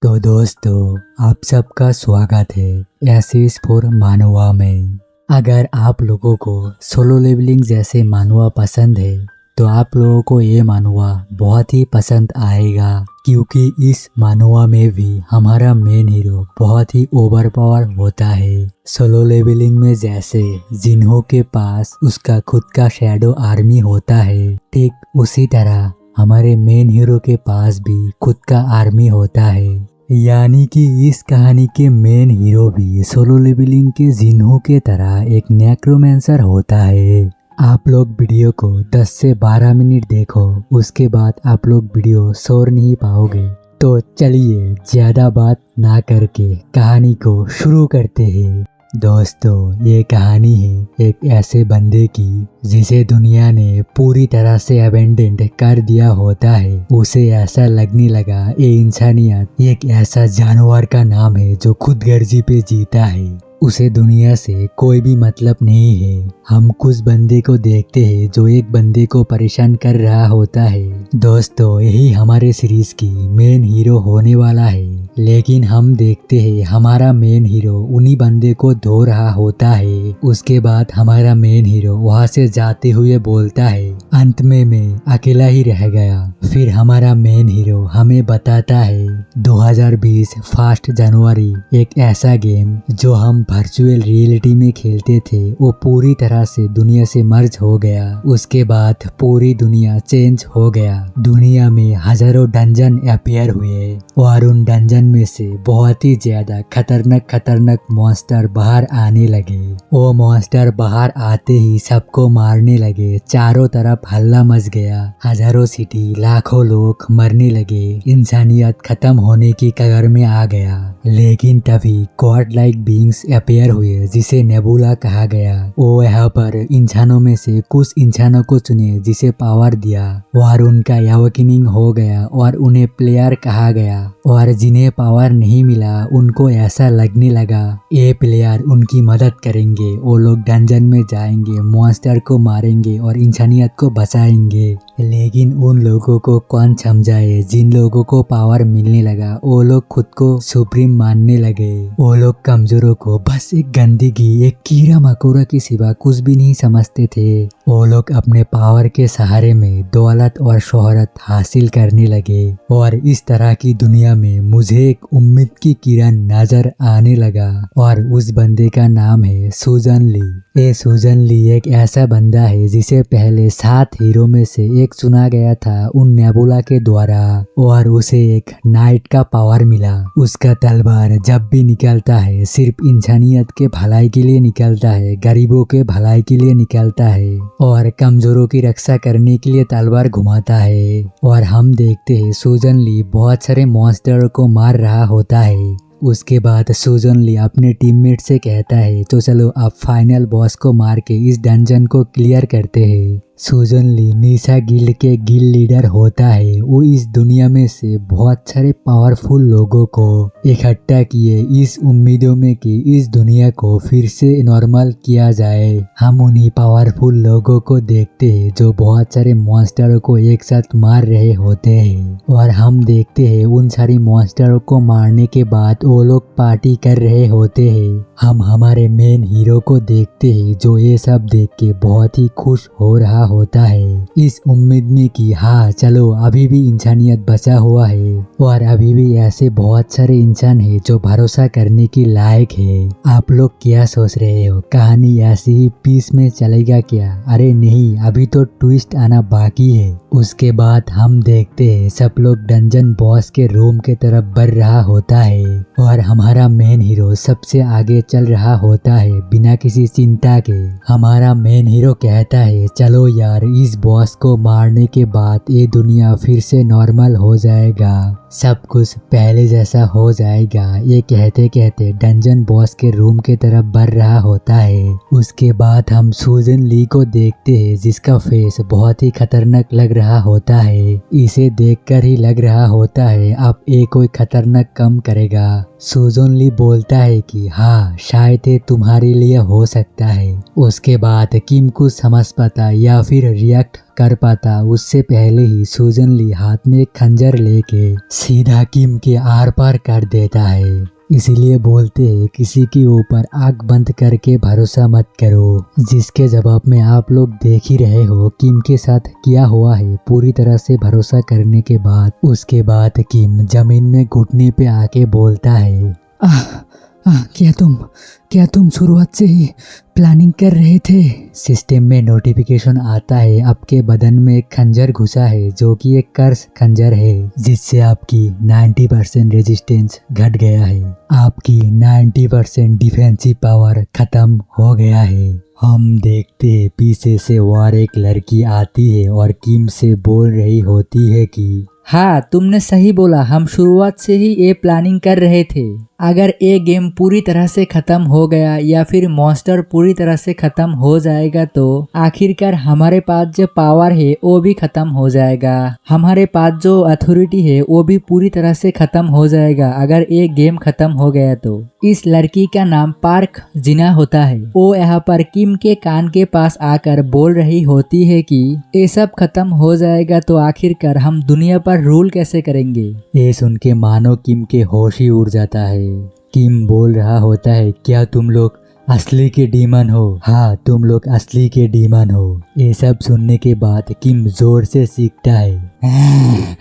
तो दोस्तों, आप सबका स्वागत है एसिस फॉर मानवा में। अगर आप लोगों को सोलो लेवलिंग जैसे मानवा पसंद है तो आप लोगों को ये मानवा बहुत ही पसंद आएगा, क्योंकि इस मानवा में भी हमारा मेन हीरो बहुत ही ओवर पावर होता है। सोलो लेवलिंग में जैसे जिन्हों के पास उसका खुद का शैडो आर्मी होता है, ठीक उसी तरह हमारे मेन हीरो के पास भी खुद का आर्मी होता है। यानी कि इस कहानी के मेन हीरो भी सोलो लेवलिंग के जिन्हों के तरह एक नेक्रोमेंसर होता है। आप लोग वीडियो को 10 से 12 मिनट देखो, उसके बाद आप लोग वीडियो छोड़ नहीं पाओगे। तो चलिए ज्यादा बात ना करके कहानी को शुरू करते हैं। दोस्तों, ये कहानी है एक ऐसे बंदे की जिसे दुनिया ने पूरी तरह से अबेंडेंड कर दिया होता है। उसे ऐसा लगने लगा ये इंसानियत एक ऐसा जानवर का नाम है जो खुद गर्जी पे जीता है। उसे दुनिया से कोई भी मतलब नहीं है। हम कुछ बंदे को देखते हैं जो एक बंदे को परेशान कर रहा होता है। दोस्तों, यही हमारे सीरीज की मेन हीरो होने वाला है। लेकिन हम देखते हैं हमारा मेन हीरो उन्हीं बंदे को धो रहा होता है। उसके बाद हमारा मेन हीरो वहां से जाते हुए बोलता है, अंत में मैं अकेला ही रह गया। फिर हमारा मेन हीरो हमें बताता है 2020 फर्स्ट जनवरी एक ऐसा गेम जो हम वर्चुअल रियलिटी में खेलते थे वो पूरी तरह से दुनिया से मर्ज हो गया। उसके बाद पूरी दुनिया चेंज हो गया। दुनिया में हजारों डंजन अपीयर हुए और उन डंजन में से बहुत ही ज्यादा खतरनाक मॉन्स्टर बाहर आने लगे। वो मॉन्स्टर बाहर आते ही सबको मारने लगे। चारों तरफ हल्ला मच गया। हजारों सिटी लाखों लोग मरने लगे। इंसानियत खत्म होने की कगार में आ गया। लेकिन तभी गॉड लाइक बीइंग्स अपीयर हुए जिसे नेबुला कहा गया। वो यहाँ पर इंसानों में से कुछ इंसानों को चुने जिसे पावर दिया और उनका अवेकनिंग हो गया और उन्हें प्लेयर कहा गया। और जिन्हें पावर नहीं मिला उनको ऐसा लगने लगा ये प्लेयर उनकी मदद करेंगे। वो लोग डंजन में जाएंगे, मॉन्स्टर को मारेंगे और इंसानियत को बचाएंगे। लेकिन उन लोगों को कौन समझाए जिन लोगों को पावर मिलने लगा वो लोग खुद को सुप्रीम मानने लगे। वो लोग कमजोरों को बस एक गंदगी, एक कीड़ा मकोड़ा के सिवा कुछ भी नहीं समझते थे। वो लोग अपने पावर के सहारे में दौलत और शोहरत हासिल करने लगे। और इस तरह की दुनिया में मुझे एक उम्मीद की किरण नजर आने लगा और उस बंदे का नाम है सुजन ली। ये सुजन ली एक ऐसा बंदा है जिसे पहले 7 हीरो में से एक चुना गया था उन नेबुला के द्वारा और उसे एक नाइट का पावर मिला। उसका तलवार जब भी निकलता है सिर्फ इंसानियत के भलाई के लिए निकलता है, गरीबों के भलाई के लिए निकलता है और कमजोरों की रक्षा करने के लिए तलवार घुमाता है। और हम देखते हैं सुजन ली बहुत सारे मॉन्स्टर को मार रहा होता है। उसके बाद सुजन ली अपने टीममेट से कहता है तो चलो अब फाइनल बॉस को मार के इस डंजन को क्लियर करते हैं। सुजन ली निशा गिल्ड के गिल्ड लीडर होता है। वो इस दुनिया में से बहुत सारे पावरफुल लोगों को इकट्ठा किए इस उम्मीदों में कि इस दुनिया को फिर से नॉर्मल किया जाए। हम उन्हीं पावरफुल लोगों को देखते हैं जो बहुत सारे मॉन्स्टरों को एक साथ मार रहे होते हैं और हम देखते हैं उन सारी मॉन्स्टरों को मारने के बाद वो लोग पार्टी कर रहे होते हैं। हम हमारे मेन हीरो को देखते हैं जो ये सब देख के बहुत ही खुश हो रहा होता है, इस उम्मीद में कि हाँ चलो अभी भी इंसानियत बचा हुआ है और अभी भी ऐसे बहुत सारे इंसान हैं जो भरोसा करने की लायक है। आप लोग क्या सोच रहे हो, कहानी ऐसी ही पीस में चलेगा क्या? अरे नहीं, अभी तो ट्विस्ट आना बाकी है। उसके बाद हम देखते हैं सब लोग डंजन बॉस के रूम के तरफ बढ़ रहा होता है और हमारा मेन हीरो सबसे आगे चल रहा होता है बिना किसी चिंता के। हमारा मेन हीरो कहता है चलो यार, इस बॉस को मारने के बाद ये दुनिया फिर से नॉर्मल हो जाएगा, सब कुछ पहले जैसा हो जाएगा। ये कहते कहते डंजन बॉस के रूम के तरफ बढ़ रहा होता है। उसके बाद हम सुजन ली को देखते हैं जिसका फेस बहुत ही खतरनाक लग रहा होता है। इसे देखकर ही लग रहा होता है अब ये कोई खतरनाक काम करेगा। सुजन ली बोलता है कि हाँ शायद ये तुम्हारे लिए हो सकता है। उसके बाद किम कुछ समझ पाता या फिर रिएक्ट कर पाता उससे पहले ही सुजन ली हाथ में एक खंजर लेके सीधा किम के आर पार कर देता है। इसीलिए बोलते हैं किसी के ऊपर आंख बंद करके भरोसा मत करो, जिसके जवाब में आप लोग देख ही रहे हो किम के साथ क्या हुआ है। पूरी तरह से भरोसा करने के बाद उसके बाद किम जमीन में घुटने पे आके बोलता है, क्या तुम शुरुआत से ही प्लानिंग कर रहे थे? सिस्टम में नोटिफिकेशन आता है आपके बदन में एक खंजर घुसा है जो कि एक कर्स खंजर है, जिससे आपकी 90% रेजिस्टेंस घट गया है। आपकी 90% डिफेंसिव पावर खत्म हो गया है। हम देखते हैं पीछे से और एक लड़की आती है और किम से बोल रही होती है कि हाँ, तुमने सही बोला, हम शुरुआत से ही ये प्लानिंग कर रहे थे। अगर ये गेम पूरी तरह से खत्म हो गया या फिर मॉन्स्टर पूरी तरह से खत्म हो जाएगा तो आखिरकार हमारे पास जो पावर है वो भी खत्म हो जाएगा। हमारे पास जो अथॉरिटी है वो भी पूरी तरह से खत्म हो जाएगा अगर ये गेम खत्म हो गया तो। इस लड़की का नाम पार्क जिना होता है। वो यहाँ पर किम के कान के पास आकर बोल रही होती है कि ये सब खत्म हो जाएगा तो आखिरकार हम दुनिया पर रूल कैसे करेंगे। ये सुन के मानो किम के होश ही उड़ जाता है। किम बोल रहा होता है, क्या तुम लोग असली के डीमन हो? हाँ, तुम लोग असली के डीमन हो। ये सब सुनने के बाद किम जोर से सीखता है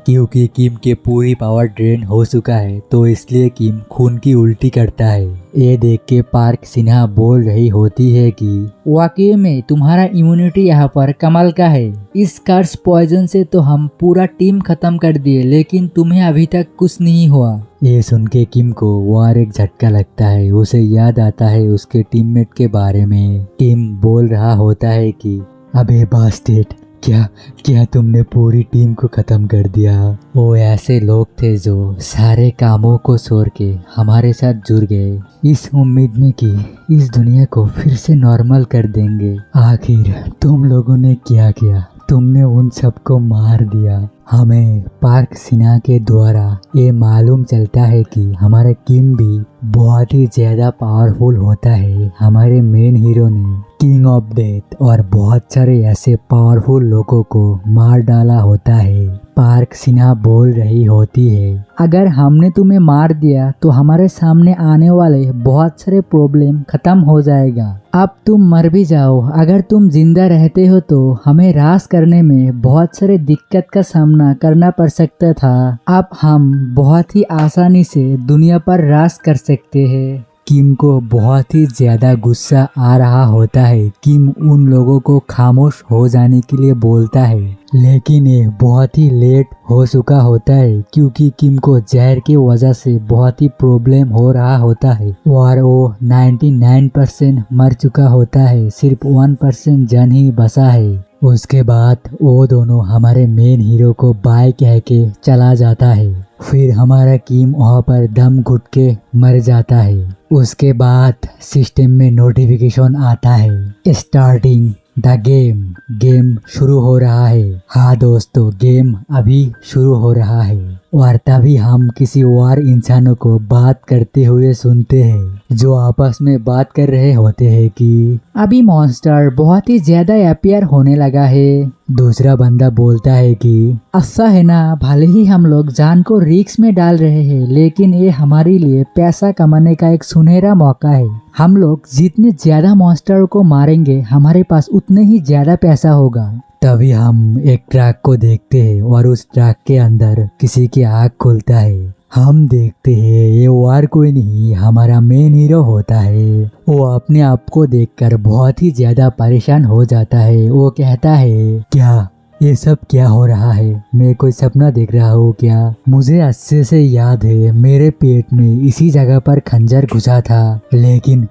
क्योंकि किम के पूरी पावर ड्रेन हो चुका है, तो इसलिए किम खून की उल्टी करता है। ये देख के पार्क सिन्हा बोल रही होती है कि वाकई में तुम्हारा इम्यूनिटी यहाँ पर कमाल का है। इस कर्स पॉइजन से तो हम पूरा टीम खत्म कर दिए, लेकिन तुम्हें अभी तक कुछ नहीं हुआ। ये सुन के किम को और एक झटका लगता है। उसे याद आता है उसके टीममेट के बारे में। किम बोल रहा होता है कि अबे बास्टेट, क्या तुमने पूरी टीम को खत्म कर दिया? वो ऐसे लोग थे जो सारे कामों को छोड़ के हमारे साथ जुड़ गए, इस उम्मीद में कि इस दुनिया को फिर से नॉर्मल कर देंगे। आखिर तुम लोगों ने क्या किया? तुमने उन सबको मार दिया। हमें पार्क सिन्हा के द्वारा ये मालूम चलता है कि हमारा किम भी बहुत ही ज्यादा पावरफुल होता है। हमारे मेन हीरो ने किंग ऑफ डेथ और बहुत सारे ऐसे पावरफुल लोगों को मार डाला होता है। पार्क सिन्हा बोल रही होती है, अगर हमने तुम्हें मार दिया तो हमारे सामने आने वाले बहुत सारे प्रॉब्लम खत्म हो जाएगा। अब तुम मर भी जाओ, अगर तुम जिंदा रहते हो तो हमें राज करने में बहुत सारे दिक्कत का सामना करना पड़ सकता था। अब हम बहुत ही आसानी से दुनिया पर राज कर सकते हैं। किम को बहुत ही ज्यादा गुस्सा आ रहा होता है। किम उन लोगों को खामोश हो जाने के लिए बोलता है, लेकिन ये बहुत ही लेट हो चुका होता है क्योंकि किम को जहर की वजह से बहुत ही प्रॉब्लम हो रहा होता है और वो 99% मर चुका होता है। सिर्फ 1% जान ही बचा है। उसके बाद वो दोनों हमारे मेन हीरो को बाय कह के चला जाता है। फिर हमारा किम वहाँ पर दम घुट के मर जाता है। उसके बाद सिस्टम में नोटिफिकेशन आता है, स्टार्टिंग द गेम शुरू हो रहा है। हाँ दोस्तों, गेम अभी शुरू हो रहा है और तभी हम किसी और इंसानों को बात करते हुए सुनते हैं जो आपस में बात कर रहे होते हैं कि अभी मॉन्स्टर बहुत ही ज्यादा अपीयर होने लगा है। दूसरा बंदा बोलता है कि अच्छा है ना, भले ही हम लोग जान को रिस्क में डाल रहे हैं, लेकिन ये हमारे लिए पैसा कमाने का एक सुनहरा मौका है। हम लोग जितने ज्यादा मॉन्स्टर को मारेंगे हमारे पास उतने ही ज्यादा पैसा होगा। तभी हम एक ट्रक को देखते हैं और उस ट्रक के अंदर किसी की आँख खुलता है। हम देखते हैं ये और कोई नहीं, हमारा मेन हीरो होता है। वो अपने आप को देखकर बहुत ही ज्यादा परेशान हो जाता है। वो कहता है, क्या ये सब क्या हो रहा है? मैं कोई सपना देख रहा हूँ क्या? मुझे अच्छे से याद है मेरे पेट में इसी जगह पर खंजर घुसा था, लेकिन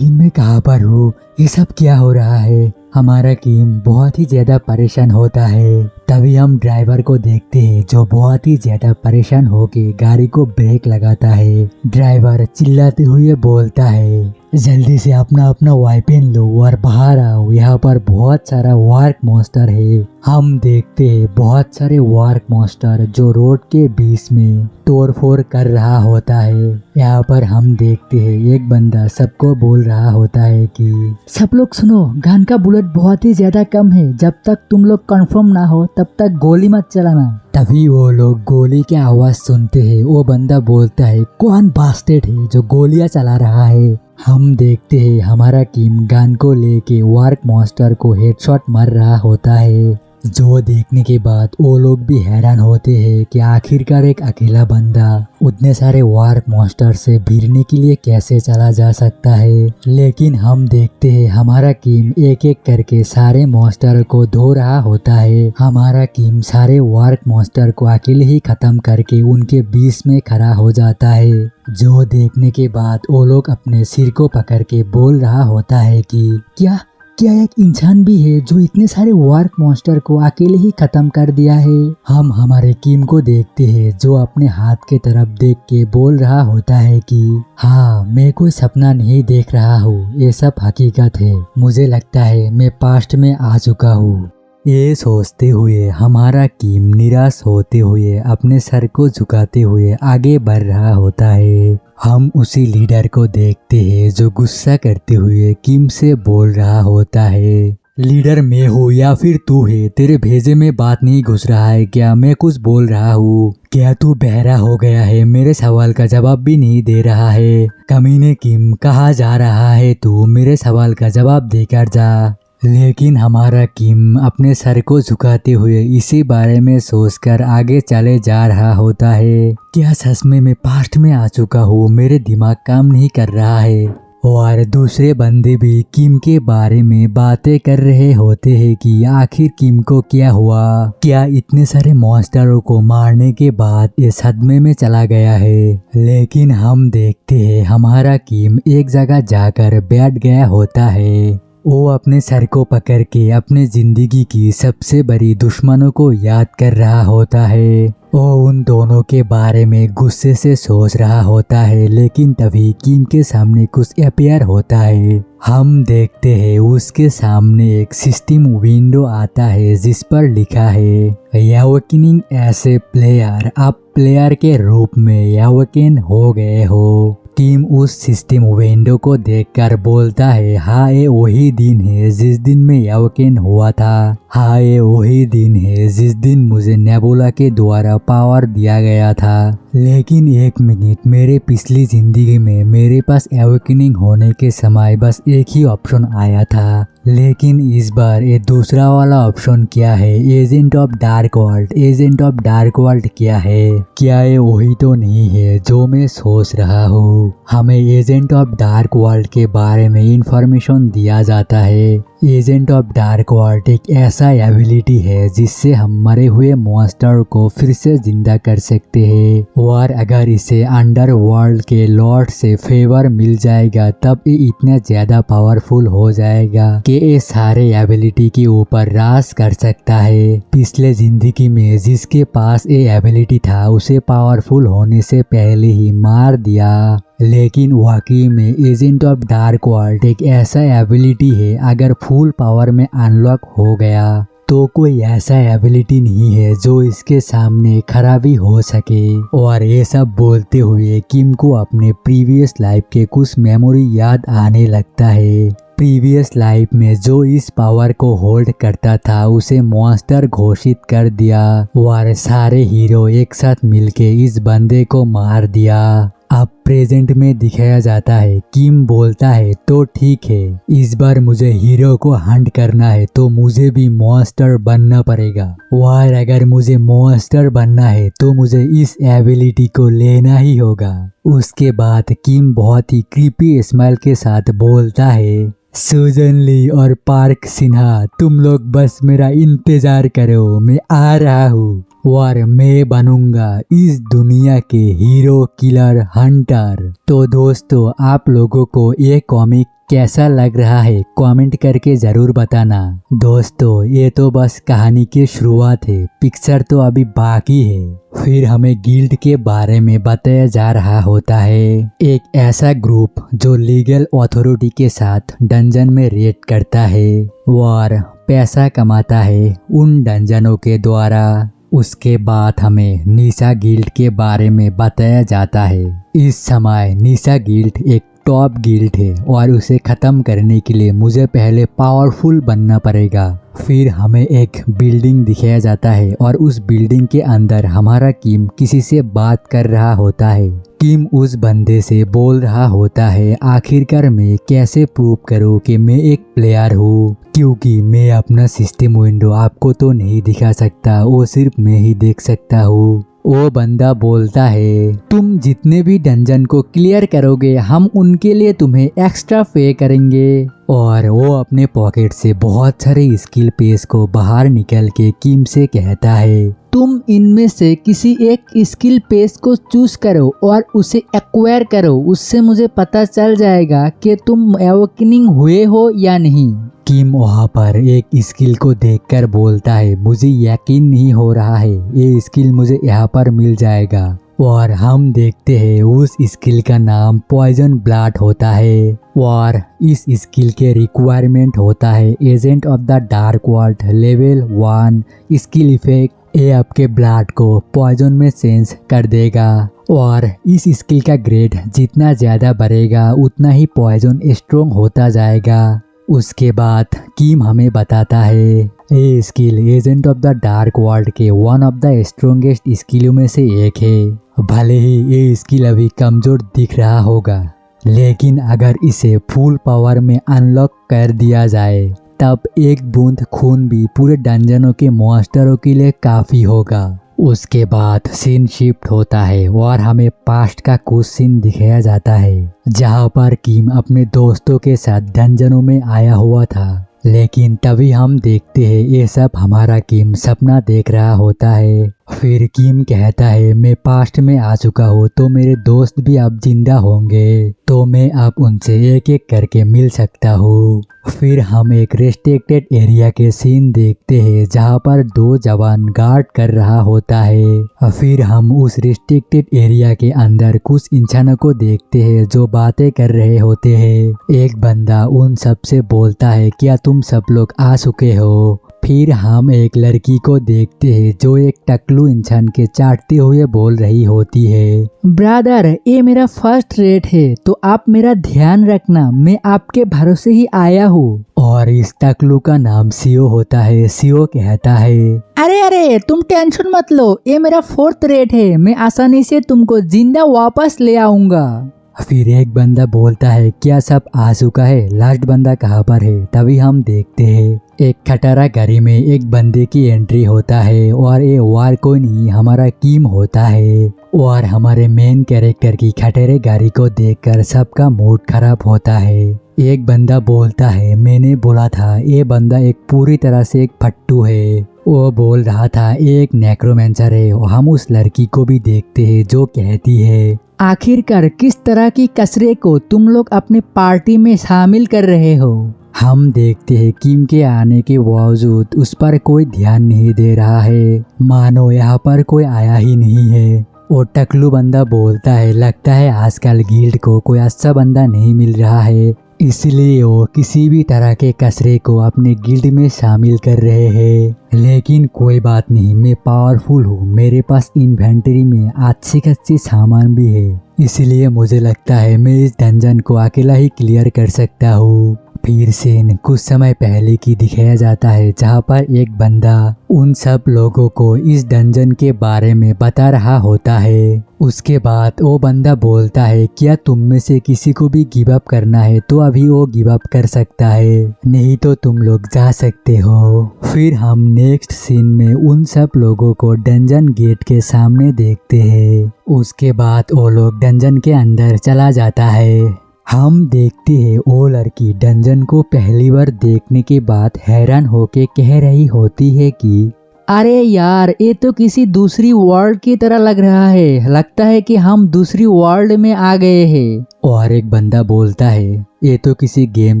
मैं कहाँ पर हूँ? ये सब क्या हो रहा है? हमारा किम बहुत ही ज्यादा परेशान होता है। तभी हम ड्राइवर को देखते हैं जो बहुत ही ज्यादा परेशान होके गाड़ी को ब्रेक लगाता है। ड्राइवर चिल्लाते हुए बोलता है, जल्दी से अपना अपना वाइपेन लो और बाहर आओ, यहाँ पर बहुत सारा वार्क मॉन्स्टर है। हम देखते हैं बहुत सारे वार्क मॉन्स्टर जो रोड के बीच में तोड़फोड़ कर रहा होता है। यहाँ पर हम देखते हैं एक बंदा सबको बोल रहा होता है कि सब लोग सुनो, गन का बुलेट बहुत ही ज्यादा कम है, जब तक तुम लोग कंफर्म ना हो तब तक गोली मत चलाना। तभी वो लोग गोली की आवाज सुनते हैं। वो बंदा बोलता है कौन बास्टेड है जो गोलियां चला रहा है। हम देखते हैं हमारा किम गन को लेके वार्क मॉन्स्टर को हेडशॉट मार रहा होता है, जो देखने के बाद वो लोग भी हैरान होते हैं कि आखिरकार एक अकेला बंदा उतने सारे वार्क मॉन्स्टर से भिड़ने के लिए कैसे चला जा सकता है। लेकिन हम देखते हैं हमारा किम एक एक करके सारे मॉन्स्टर को धो रहा होता है। हमारा किम सारे वार्क मॉन्स्टर को अकेले ही खत्म करके उनके बीच में खड़ा हो जाता है, जो देखने के बाद वो लोग अपने सिर को पकड़ के बोल रहा होता है कि क्या एक इंसान भी है जो इतने सारे वार्क मॉन्स्टर को अकेले ही खत्म कर दिया है। हम हमारे किम को देखते हैं जो अपने हाथ के तरफ देख के बोल रहा होता है कि हाँ, मैं कोई सपना नहीं देख रहा हूँ, ये सब हकीकत है। मुझे लगता है मैं पास्ट में आ चुका हूँ। ये सोचते हुए हमारा किम निराश होते हुए अपने सर को झुकाते हुए आगे बढ़ रहा होता है। हम उसी लीडर को देखते हैं जो गुस्सा करते हुए किम से बोल रहा होता है, लीडर मैं हूँ या फिर तू है? तेरे भेजे में बात नहीं घुस रहा है क्या? मैं कुछ बोल रहा हूँ, क्या तू बहरा हो गया है? मेरे सवाल का जवाब भी नहीं दे रहा है। कमीने किम, कहाँ जा रहा है तू? मेरे सवाल का जवाब देकर जा। लेकिन हमारा किम अपने सर को झुकाते हुए इसी बारे में सोचकर आगे चले जा रहा होता है। क्या सच में मैं पास्ट में आ चुका हूँ? मेरे दिमाग काम नहीं कर रहा है। और दूसरे बंदे भी किम के बारे में बातें कर रहे होते हैं कि आखिर किम को क्या हुआ, क्या इतने सारे मॉन्स्टरों को मारने के बाद ये सदमे में चला गया है। लेकिन हम देखते हैं हमारा किम एक जगह जाकर बैठ गया होता है। वो अपने सर को पकड़ के अपने जिंदगी की सबसे बड़ी दुश्मनों को याद कर रहा होता है। वो उन दोनों के बारे में गुस्से से सोच रहा होता है। लेकिन तभी किम के सामने कुछ अपीयर होता है। हम देखते हैं उसके सामने एक सिस्टम विंडो आता है जिस पर लिखा है यावकिनिंग एज ए प्लेयर। आप प्लेयर के रूप में यावकिन हो गए हो। किम उस सिस्टम विंडो को देखकर बोलता है, हाँ ये वही दिन है जिस दिन मैं यावकिन हुआ था। हाँ ये वही दिन है जिस दिन मुझे नेबुला के द्वारा पावर दिया गया था। लेकिन एक मिनट, मेरे पिछली जिंदगी में मेरे पास यावकिनिंग होने के समय बस एक ही ऑप्शन आया था। लेकिन इस बार ये दूसरा वाला ऑप्शन क्या है? Agent of dark world. Agent of dark world क्या है? क्या ये वही तो नहीं है जो मैं सोच रहा हूँ? हमें एजेंट ऑफ डार्क वर्ल्ड के बारे में इंफॉर्मेशन दिया जाता है। एजेंट ऑफ डार्क वर्ल्ड एक ऐसा एबिलिटी है जिससे हम मरे हुए मॉन्स्टर को फिर से जिंदा कर सकते हैं। और अगर इसे अंडर वर्ल्ड के लॉर्ड से फेवर मिल जाएगा तब ये इतना ज्यादा पावरफुल हो जाएगा कि ये सारे एबिलिटी के ऊपर राज कर सकता है। पिछले जिंदगी में जिसके पास ये एबिलिटी था उसे पावरफुल होने से पहले ही मार दिया। लेकिन वाकई में एजेंट ऑफ डार्क वर्ल्ड एक ऐसा एबिलिटी है, अगर फुल पावर में अनलॉक हो गया तो कोई ऐसा एबिलिटी नहीं है जो इसके सामने खड़ा भी हो सके। और ये सब बोलते हुए किम को अपने प्रीवियस लाइफ के कुछ मेमोरी याद आने लगता है। प्रीवियस लाइफ में जो इस पावर को होल्ड करता था उसे मॉन्स्टर घोषित कर दिया और सारे हीरो एक साथ मिलके इस बंदे को मार दिया। अब प्रेजेंट में दिखाया जाता है। किम बोलता है, तो ठीक है, इस बार मुझे हीरो को हंट करना है तो मुझे भी मॉन्स्टर बनना पड़ेगा। और अगर मुझे मॉन्स्टर बनना है तो मुझे इस एबिलिटी को लेना ही होगा। उसके बाद किम बहुत ही क्रीपी स्माइल के साथ बोलता है, सुजन ली और पार्क सिन्हा, तुम लोग बस मेरा इंतजार करो, मैं आ रहा हूँ और मैं बनूंगा इस दुनिया के हीरो किलर हंटर। तो दोस्तों, आप लोगों को ये कॉमिक कैसा लग रहा है कमेंट करके जरूर बताना। दोस्तों ये तो बस कहानी की शुरुआत है, पिक्चर तो अभी बाकी है। फिर हमें गिल्ड के बारे में बताया जा रहा होता है, एक ऐसा ग्रुप जो लीगल अथॉरिटी के साथ डंजन में रेड करता है और पैसा कमाता है उन डंजनों के द्वारा। उसके बाद हमें निशा गिल्ड के बारे में बताया जाता है। इस समय निशा गिल्ड एक टॉप गिल्ड है और उसे खत्म करने के लिए मुझे पहले पावरफुल बनना पड़ेगा। फिर हमें एक बिल्डिंग दिखाया जाता है और उस बिल्डिंग के अंदर हमारा किम किसी से बात कर रहा होता है। किम उस बंदे से बोल रहा होता है, आखिरकार मैं कैसे प्रूव करूं कि मैं एक प्लेयर हूँ, क्योंकि मैं अपना सिस्टम विंडो आपको तो नहीं दिखा सकता, वो सिर्फ मैं ही देख सकता हूँ। वो बंदा बोलता है, तुम जितने भी डंजन को क्लियर करोगे हम उनके लिए तुम्हें एक्स्ट्रा पे करेंगे। और वो अपने पॉकेट से बहुत सारे स्किल पेज को बाहर निकल के किम से कहता है, तुम इनमें से किसी एक स्किल पेज को चूज करो और उसे एक्वायर करो, उससे मुझे पता चल जाएगा कि तुम अवेकनिंग हुए हो या नहीं। किम वहाँ पर एक स्किल को देखकर बोलता है, मुझे यकीन नहीं हो रहा है ये स्किल मुझे यहाँ पर मिल जाएगा। और हम देखते हैं उस स्किल का नाम पॉइजन ब्लड होता है और इस स्किल के रिक्वायरमेंट होता है agent of the dark world level 1 skill effect. ये आपके ब्लड को पॉइजन में चेंज कर देगा और इस स्किल का ग्रेड जितना ज्यादा बढ़ेगा उतना ही पॉइजन स्ट्रोंग होता जाएगा। उसके बाद किम हमें बताता है ये skill agent of the dark world के वन ऑफ द स्ट्रोंगेस्ट स्किलों में से एक है। भले ही ये स्किल अभी कमजोर दिख रहा होगा, लेकिन अगर इसे फुल पावर में अनलॉक कर दिया जाए तब एक बूंद खून भी पूरे डंजनों के मॉन्स्टरों के लिए काफी होगा। उसके बाद सीन शिफ्ट होता है और हमें पास्ट का कुछ सीन दिखाया जाता है, जहां पर किम अपने दोस्तों के साथ डंजनों में आया हुआ था। लेकिन तभी हम देखते हैं ये सब हमारा किम सपना देख रहा होता है। फिर किम कहता है, मैं पास्ट में आ चुका हूँ तो मेरे दोस्त भी अब जिंदा होंगे, तो मैं अब उनसे एक एक करके मिल सकता हूँ। फिर हम एक रेस्ट्रिक्टेड एरिया के सीन देखते हैं जहाँ पर 2 जवान गार्ड कर रहा होता है। फिर हम उस रेस्ट्रिक्टेड एरिया के अंदर कुछ इंसानों को देखते हैं जो बातें कर रहे होते हैं। एक बंदा उन सब से बोलता है, क्या तुम सब लोग आ चुके हो? फिर हम एक लड़की को देखते हैं जो एक टकलू इंसान के चाटते हुए बोल रही होती है, ब्रदर ये मेरा फर्स्ट रेट है तो आप मेरा ध्यान रखना, मैं आपके भरोसे ही आया हूँ। और इस टकलू का नाम सीओ होता है। सीओ कहता है, अरे अरे तुम टेंशन मत लो, ये मेरा 4th रेट है, मैं आसानी से तुमको जिंदा वापस ले आऊंगा। फिर एक बंदा बोलता है, क्या सब आ चुका है? लास्ट बंदा कहाँ पर है? तभी हम देखते हैं एक खटारा गाड़ी में एक बंदे की एंट्री होता है और ये वार कोई नहीं हमारा किम होता है। और हमारे मेन कैरेक्टर की खटेरे गाड़ी को देखकर सबका मूड खराब होता है। एक बंदा बोलता है, मैंने बोला था ये बंदा एक पूरी तरह से एक फट्टू है। वो बोल रहा था एक नेक्रोमेंसर है। हम उस लड़की को भी देखते हैं जो कहती है, आखिरकार किस तरह की कसरे को तुम लोग अपने पार्टी में शामिल कर रहे हो? हम देखते हैं किम के आने के बावजूद उस पर कोई ध्यान नहीं दे रहा है, मानो यहाँ पर कोई आया ही नहीं है। वो टकलू बंदा बोलता है, लगता है आजकल गिल्ड को कोई अच्छा बंदा नहीं मिल रहा है, इसलिए वो किसी भी तरह के कसरे को अपने गिल्ड में शामिल कर रहे हैं। लेकिन कोई बात नहीं, मैं पावरफुल हूँ, मेरे पास इन्वेंटरी में अच्छी खासी सामान भी है, इसलिए मुझे लगता है मैं इस डंजन को अकेला ही क्लियर कर सकता हूँ। फिर सीन कुछ समय पहले की दिखाया जाता है जहाँ पर एक बंदा उन सब लोगों को इस डंजन के बारे में बता रहा होता है। उसके बाद वो बंदा बोलता है, क्या तुम में से किसी को भी गिव अप करना है तो अभी वो गिव अप कर सकता है, नहीं तो तुम लोग जा सकते हो। फिर हम नेक्स्ट सीन में उन सब लोगों को डंजन गेट के सामने देखते हैं। उसके बाद वो लोग डंजन के अंदर चला जाता है। हम देखते हैं वो लड़की डंजन को पहली बार देखने के बाद हैरान होके कह रही होती है कि अरे यार ये तो किसी दूसरी वर्ल्ड की तरह लग रहा है, लगता है कि हम दूसरी वर्ल्ड में आ गए हैं। और एक बंदा बोलता है, ये तो किसी गेम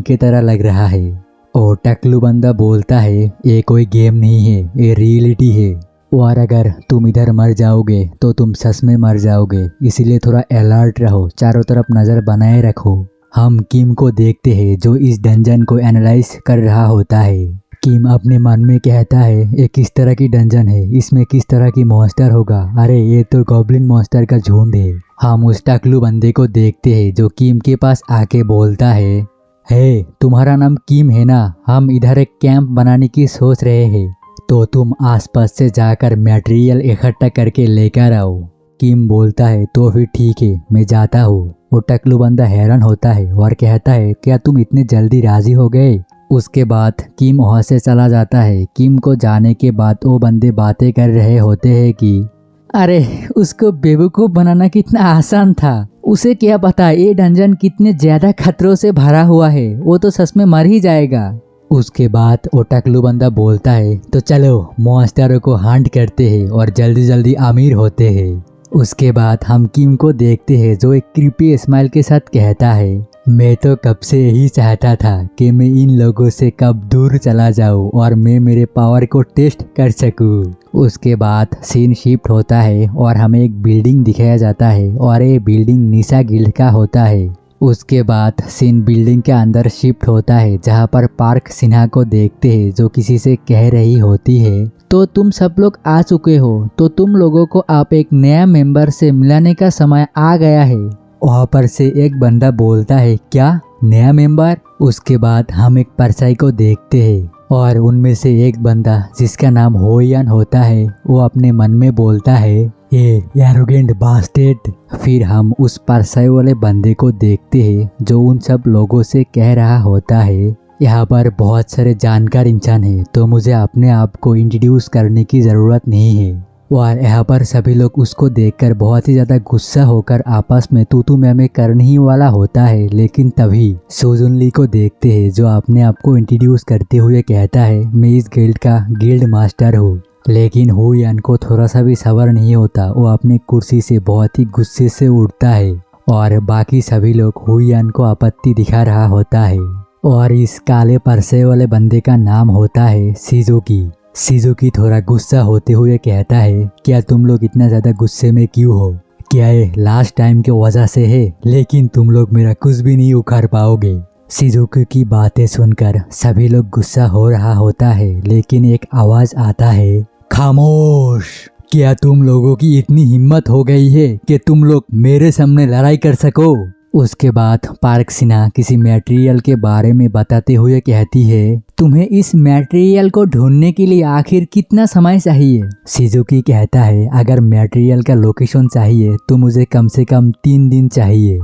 की तरह लग रहा है। और टकलू बंदा बोलता है ये कोई गेम नहीं है, ये रियलिटी है। और अगर तुम इधर मर जाओगे तो तुम सच में मर जाओगे, इसीलिए थोड़ा अलर्ट रहो, चारों तरफ नज़र बनाए रखो। हम किम को देखते हैं जो इस डंजन को एनालाइज कर रहा होता है। किम अपने मन में कहता है ये किस तरह की डंजन है, इसमें किस तरह की मॉन्स्टर होगा, अरे ये तो गॉब्लिन मॉन्स्टर का झुंड है। हम उस टकलू बंदे को देखते हैं जो किम के पास आके बोलता है हे तुम्हारा नाम किम है ना, हम इधर एक कैंप बनाने की सोच रहे हैं, तो तुम आसपास से जाकर मटेरियल इकट्ठा करके लेकर आओ। किम बोलता है तो फिर ठीक है, मैं जाता हूँ। वो टकलू बंदा हैरान होता है और कहता है क्या तुम इतने जल्दी राजी हो गए। उसके बाद किम वहाँ से चला जाता है। किम को जाने के बाद वो बंदे बातें कर रहे होते हैं कि अरे उसको बेवकूफ़ बनाना कितना आसान था, उसे क्या पता ये डंजन कितने ज्यादा खतरों से भरा हुआ है, वो तो सच में मर ही जाएगा। उसके बाद वो टकलू बंदा बोलता है तो चलो मॉन्स्टरों को हंट करते हैं और जल्दी जल्दी अमीर होते हैं। उसके बाद हम किम को देखते हैं जो एक क्रीपी स्माइल के साथ कहता है मैं तो कब से यही चाहता था कि मैं इन लोगों से कब दूर चला जाऊं और मैं मेरे पावर को टेस्ट कर सकूं। उसके बाद सीन शिफ्ट होता है और हमें एक बिल्डिंग दिखाया जाता है और ये बिल्डिंग निशा गिल्ड का होता है। उसके बाद सीन बिल्डिंग के अंदर शिफ्ट होता है जहां पर पार्क सिन्हा को देखते हैं जो किसी से कह रही होती है तो तुम सब लोग आ चुके हो, तो तुम लोगों को आप एक नया मेंबर से मिलाने का समय आ गया है। वहाँ पर से एक बंदा बोलता है क्या नया मेंबर। उसके बाद हम एक परछाई को देखते हैं और उनमें से एक बंदा जिसका नाम होयान होता है वो अपने मन में बोलता है ये एरोगेंट बास्टेड। फिर हम उस परछाई वाले बंदे को देखते हैं जो उन सब लोगों से कह रहा होता है यहाँ पर बहुत सारे जानकार इंसान हैं तो मुझे अपने आप को इंट्रोड्यूस करने की ज़रूरत नहीं है। और यहाँ पर सभी लोग उसको देखकर बहुत ही ज़्यादा गुस्सा होकर आपस में तू मैं करने ही वाला होता है, लेकिन तभी सोजुनली को देखते हैं जो अपने आप को इंट्रोड्यूस करते हुए कहता है मैं इस गिल्ड का गिल्ड मास्टर हूँ। लेकिन होयान को थोड़ा सा भी सब्र नहीं होता, वो अपनी कुर्सी से बहुत ही गुस्से से उठता है और बाकी सभी लोग होयान को आपत्ति दिखा रहा होता है। और इस काले परसे वाले बंदे का नाम होता है शिजुकी। शिजुकी थोड़ा गुस्सा होते हुए कहता है क्या तुम लोग इतना ज़्यादा गुस्से में क्यों हो, क्या ये लास्ट टाइम की वजह से है, लेकिन तुम लोग मेरा कुछ भी नहीं उखाड़ पाओगे। शिजुकी की बातें सुनकर सभी लोग गुस्सा हो रहा होता है, लेकिन एक आवाज़ आता है खामोश, क्या तुम लोगों की इतनी हिम्मत हो गई है कि तुम लोग मेरे सामने लड़ाई कर सको। उसके बाद पार्क सिन्हा किसी मटेरियल के बारे में बताते हुए कहती है तुम्हें इस मटेरियल को ढूंढने के लिए आखिर कितना समय चाहिए। शिजुकी कहता है अगर मटेरियल का लोकेशन चाहिए तो मुझे कम से कम 3 दिन चाहिए।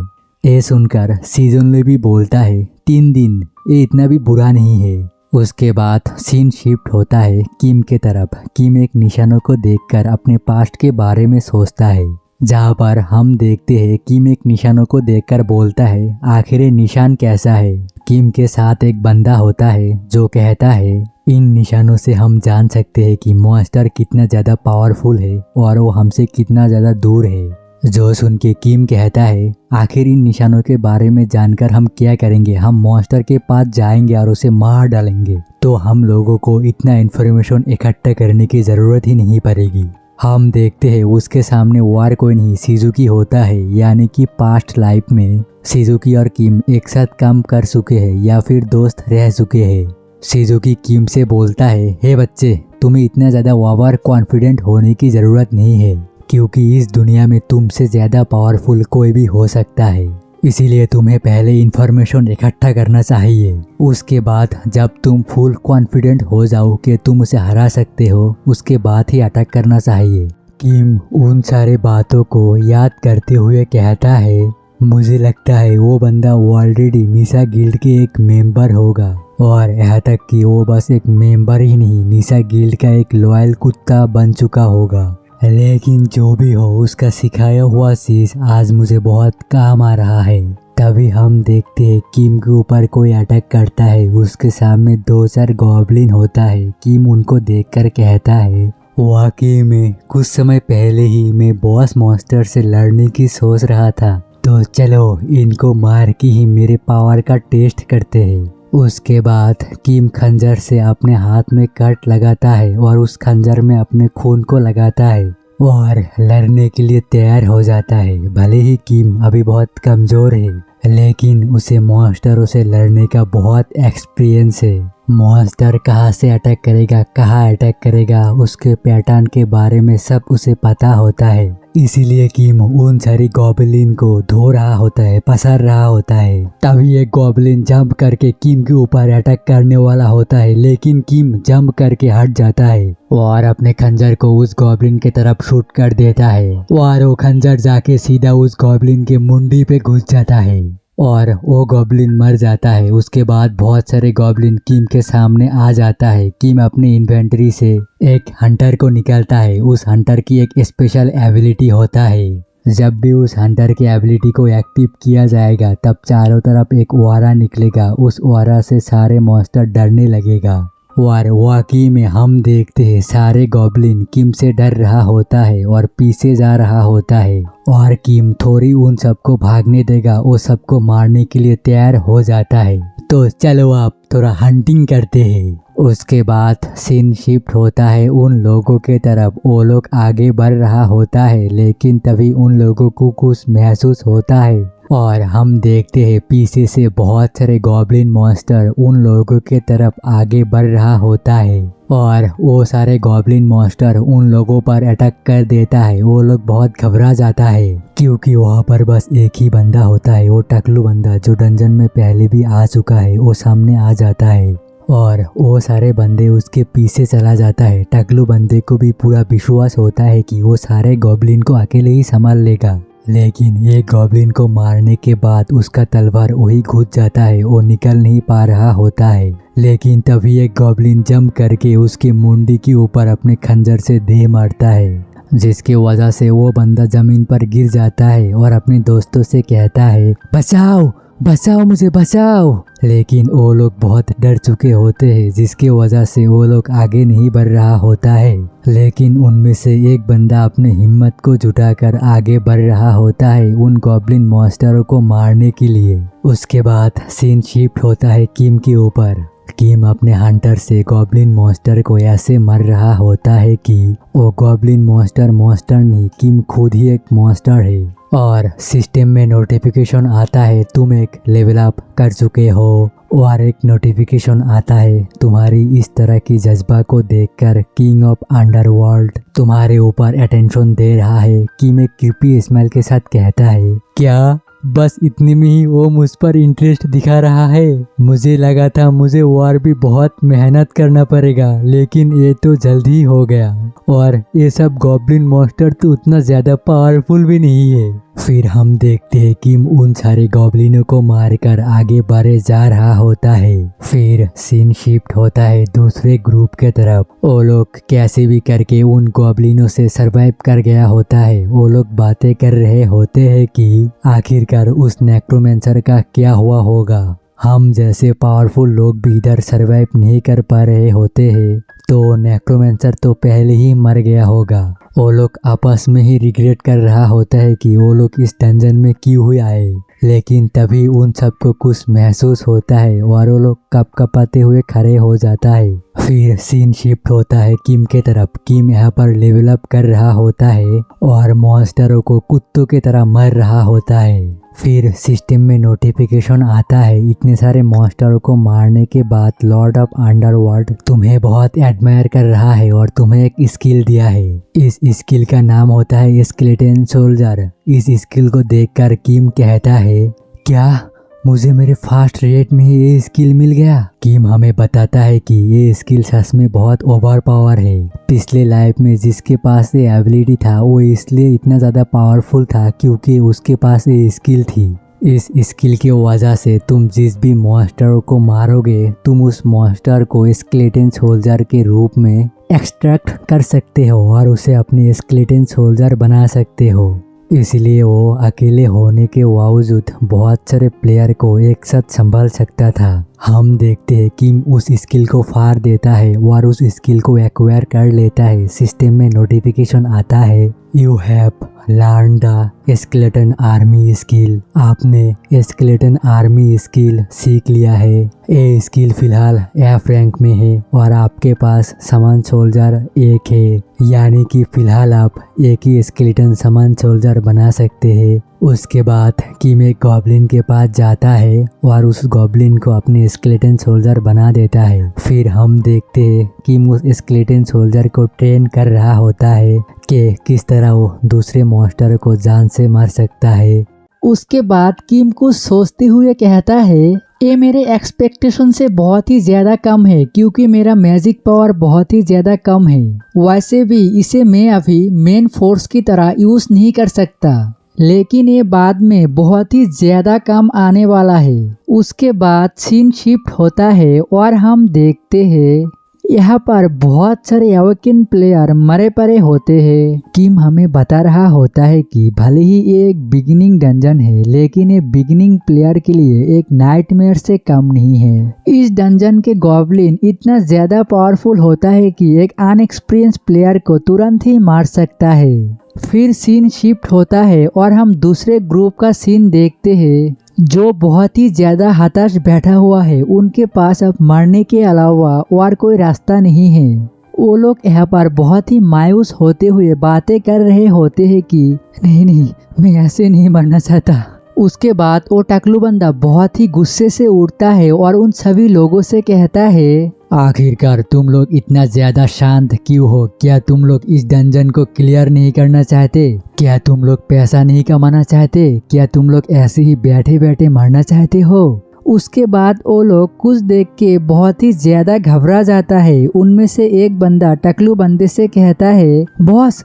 ये सुनकर शिजुनले भी बोलता है 3 दिन, ये इतना भी बुरा नहीं है। उसके बाद सीन शिफ्ट होता है किम के तरफ। किम एक निशानों को देखकर अपने पास्ट के बारे में सोचता है, जहाँ पर हम देखते हैं किम एक निशानों को देखकर बोलता है आखिर ये निशान कैसा है। किम के साथ एक बंदा होता है जो कहता है इन निशानों से हम जान सकते हैं कि मॉन्स्टर कितना ज़्यादा पावरफुल है और वो हमसे कितना ज़्यादा दूर है। जो सुन के किम कहता है आखिर इन निशानों के बारे में जानकर हम क्या करेंगे, हम मॉन्स्टर के पास जाएंगे और उसे मार डालेंगे, तो हम लोगों को इतना इन्फॉर्मेशन इकट्ठा करने की ज़रूरत ही नहीं पड़ेगी। हम देखते हैं उसके सामने वार कोई नहीं शिजुकी होता है, यानी कि पास्ट लाइफ में शिजुकी और किम एक साथ काम कर चुके हैं या फिर दोस्त रह चुके हैं। शिजुकी किम से बोलता है हे बच्चे, तुम्हें इतना ज़्यादा ओवर कॉन्फिडेंट होने की ज़रूरत नहीं है, क्योंकि इस दुनिया में तुमसे ज़्यादा पावरफुल कोई भी हो सकता है, इसीलिए तुम्हें पहले इन्फॉर्मेशन इकट्ठा करना चाहिए। उसके बाद जब तुम फुल कॉन्फिडेंट हो जाओ कि तुम उसे हरा सकते हो, उसके बाद ही अटैक करना चाहिए। किम उन सारे बातों को याद करते हुए कहता है मुझे लगता है वो बंदा ऑलरेडी निशा गिल्ड के एक मेंबर होगा, और यहाँ तक कि वो बस एक मेंबर ही नहीं निशा गिल्ड का एक लॉयल कुत्ता बन चुका होगा। लेकिन जो भी हो उसका सिखाया हुआ चीज आज मुझे बहुत काम आ रहा है। तभी हम देखते हैं किम के ऊपर कोई अटैक करता है, उसके सामने 2-4 गॉब्लिन होता है। किम उनको देखकर कहता है वाकई में कुछ समय पहले ही मैं बॉस मॉन्स्टर से लड़ने की सोच रहा था, तो चलो इनको मार के ही मेरे पावर का टेस्ट करते हैं। उसके बाद किम खंजर से अपने हाथ में कट लगाता है और उस खंजर में अपने खून को लगाता है और लड़ने के लिए तैयार हो जाता है। भले ही किम अभी बहुत कमजोर है, लेकिन उसे मॉन्स्टरों से लड़ने का बहुत एक्सपीरियंस है। मॉन्स्टर कहाँ से अटैक करेगा, कहाँ अटैक करेगा, उसके पैटर्न के बारे में सब उसे पता होता है। इसीलिए किम उन सारी गॉबलिन को धो रहा होता है, पसर रहा होता है। तभी एक गॉबलिन जंप करके किम के ऊपर अटैक करने वाला होता है, लेकिन किम जंप करके हट जाता है और अपने खंजर को उस गॉबलिन की तरफ शूट कर देता है और वो खंजर जाके सीधा उस गॉबलिन के मुंडी पे घुस जाता है और वो गॉबलिन मर जाता है। उसके बाद बहुत सारे गॉबलिन किम के सामने आ जाता है। किम अपनी इन्वेंटरी से एक हंटर को निकालता है। उस हंटर की एक स्पेशल एबिलिटी होता है, जब भी उस हंटर की एबिलिटी को एक्टिव किया जाएगा तब चारों तरफ एक ऑरा निकलेगा। उस ऑरा से सारे मॉन्स्टर डरने लगेगा और वाकई में हम देखते हैं सारे गॉबलिन किम से डर रहा होता है और पीछे जा रहा होता है और किम थोड़ी उन सबको भागने देगा, वो सबको मारने के लिए तैयार हो जाता है। तो चलो आप थोड़ा हंटिंग करते हैं। उसके बाद सीन शिफ्ट होता है उन लोगों के तरफ। वो लोग आगे बढ़ रहा होता है, लेकिन तभी उन लोगों को कुछ महसूस होता है और हम देखते हैं पीछे से बहुत सारे गॉबलिन मॉन्स्टर उन लोगों के तरफ आगे बढ़ रहा होता है और वो सारे गॉबलिन मॉन्स्टर उन लोगों पर अटैक कर देता है। वो लोग बहुत घबरा जाता है क्योंकि वहाँ पर बस एक ही बंदा होता है, वो टकलू बंदा जो डंजन में पहले भी आ चुका है। वो सामने आ जाता है और वो सारे बंदे उसके पीछे चला जाता है। टकलू बंदे को भी पूरा विश्वास होता है कि वो सारे गॉबलिन को अकेले ही संभाल लेगा, लेकिन ये गॉबलिन को मारने के बाद उसका तलवार वही घुस जाता है, वो निकल नहीं पा रहा होता है। लेकिन तभी एक गॉबलिन जंप करके उसकी मुंडी के ऊपर अपने खंजर से दे मारता है, जिसकी वजह से वो बंदा जमीन पर गिर जाता है और अपने दोस्तों से कहता है बचाओ बचाओ मुझे बचाओ। लेकिन वो लोग बहुत डर चुके होते हैं, जिसकी वजह से वो लोग आगे नहीं बढ़ रहा होता है। लेकिन उनमें से एक बंदा अपने हिम्मत को जुटाकर आगे बढ़ रहा होता है उन गॉबलिन मॉन्स्टरों को मारने के लिए। उसके बाद सीन शिफ्ट होता है किम के ऊपर। किम अपने हंटर से गॉबलिन मॉन्स्टर को ऐसे मर रहा होता है कि वो गॉबलिन मॉन्स्टर नहीं, किम खुद ही एक मॉन्स्टर है और सिस्टम में नोटिफिकेशन आता है तुम एक लेवल अप कर चुके हो और एक नोटिफिकेशन आता है तुम्हारी इस तरह की जज्बा को देखकर किंग ऑफ अंडरवर्ल्ड तुम्हारे ऊपर अटेंशन दे रहा है। किम एक क्रीपी स्माइल के साथ कहता है क्या बस इतने में ही वो मुझ पर इंटरेस्ट दिखा रहा है? मुझे लगा था मुझे और भी बहुत मेहनत करना पड़ेगा, लेकिन ये तो जल्दी ही हो गया और ये सब गॉबलिन मॉन्स्टर तो उतना ज्यादा पावरफुल भी नहीं है। फिर हम देखते हैं किम उन सारे गॉबलिनों को मारकर आगे बढ़े जा रहा होता है। फिर सीन शिफ्ट होता है दूसरे ग्रुप के तरफ। वो लोग कैसे भी करके उन गॉबलिनों से सरवाइव कर गया होता है। वो लोग बातें कर रहे होते हैं कि आखिरकार उस नेक्रोमेंसर का क्या हुआ होगा। हम जैसे पावरफुल लोग भी इधर सरवाइव नहीं कर पा रहे होते हैं, तो नेक्रोमेंसर तो पहले ही मर गया होगा। वो लोग आपस में ही रिग्रेट कर रहा होता है कि वो लोग इस डंजन में क्यों हुए आए। लेकिन तभी उन सबको कुछ महसूस होता है और वो लोग कपकपाते हुए खड़े हो जाता है। फिर सीन शिफ्ट होता है किम के तरफ। किम यहाँ पर लेवल अप कर रहा होता है और मॉन्स्टरों को कुत्तों की तरह मर रहा होता है। फिर सिस्टम में नोटिफिकेशन आता है इतने सारे मॉन्स्टरों को मारने के बाद लॉर्ड ऑफ अंडरवर्ल्ड तुम्हें बहुत एडमायर कर रहा है और तुम्हें एक स्किल दिया है। इस स्किल का नाम होता है स्केलेटन सोल्जर। इस स्किल को देखकर किम कहता है क्या मुझे मेरे फास्ट रेट में ही ये स्किल मिल गया? किम हमें बताता है कि ये स्किल सच में बहुत ओवर पावर है। पिछले लाइफ में जिसके पास ये एबिलिटी था वो इसलिए इतना ज़्यादा पावरफुल था क्योंकि उसके पास ये स्किल थी। इस स्किल की वजह से तुम जिस भी मॉन्स्टर को मारोगे तुम उस मॉन्स्टर को स्केलेटन सोल्जर के रूप में एक्सट्रैक्ट कर सकते हो और उसे अपने स्केलेटन सोल्जर बना सकते हो। इसलिए वो अकेले होने के बावजूद बहुत सारे प्लेयर को एक साथ संभाल सकता था। हम देखते हैं कि उस स्किल को फाड़ देता है और उस स्किल को एक्वायर कर लेता है। सिस्टम में नोटिफिकेशन आता है you have learn the skeleton army skill. आपने स्केलेटन आर्मी स्किल सीख लिया है। ये स्किल फिलहाल एफ रैंक में है और आपके पास समन सोल्जर 1 है, यानी कि फिलहाल आप एक ही स्केलेटन समन सोल्जर बना सकते हैं। उसके बाद किम एक गॉब्लिन के पास जाता है और उस गॉब्लिन को अपने स्केलेटन सोल्जर बना देता है। फिर हम देखते हैं किम उस स्केलेटन सोल्जर को ट्रेन कर रहा होता है कि किस तरह वो दूसरे मॉन्स्टर को जान से मार सकता है। उसके बाद किम कुछ सोचते हुए कहता है, ये मेरे एक्सपेक्टेशन से बहुत ही ज़्यादा कम है क्योंकि मेरा मैजिक पावर बहुत ही ज़्यादा कम है। वैसे भी इसे मैं अभी मेन फोर्स की तरह यूज़ नहीं कर सकता, लेकिन ये बाद में बहुत ही ज़्यादा काम आने वाला है। उसके बाद सीन शिफ्ट होता है और हम देखते हैं यहाँ पर बहुत सारे अवेकिन प्लेयर मरे पड़े होते हैं। किम हमें बता रहा होता है कि भले ही ये एक बिगिनिंग डंजन है, लेकिन ये बिगिनिंग प्लेयर के लिए एक नाइटमेयर से कम नहीं है। इस डंजन के गॉब्लिन इतना ज्यादा पावरफुल होता है कि एक अनएक्सपीरियंस प्लेयर को तुरंत ही मार सकता है। फिर सीन शिफ्ट होता है और हम दूसरे ग्रुप का सीन देखते हैं जो बहुत ही ज्यादा हताश बैठा हुआ है। उनके पास अब मरने के अलावा और कोई रास्ता नहीं है। वो लोग यहाँ पर बहुत ही मायूस होते हुए बातें कर रहे होते हैं कि नहीं, मैं ऐसे नहीं मरना चाहता। उसके बाद वो टकलू बंदा बहुत ही गुस्से से उठता है और उन सभी लोगों से कहता है, आखिरकार तुम लोग इतना ज्यादा शांत क्यों हो? क्या तुम लोग इस डंजन को क्लियर नहीं करना चाहते? क्या तुम लोग पैसा नहीं कमाना चाहते? क्या तुम लोग ऐसे ही बैठे बैठे मरना चाहते हो? उसके बाद वो लोग कुछ देख के बहुत ही ज्यादा घबरा जाता है। उनमें से एक बंदा टकलू बंदे से कहता है, बॉस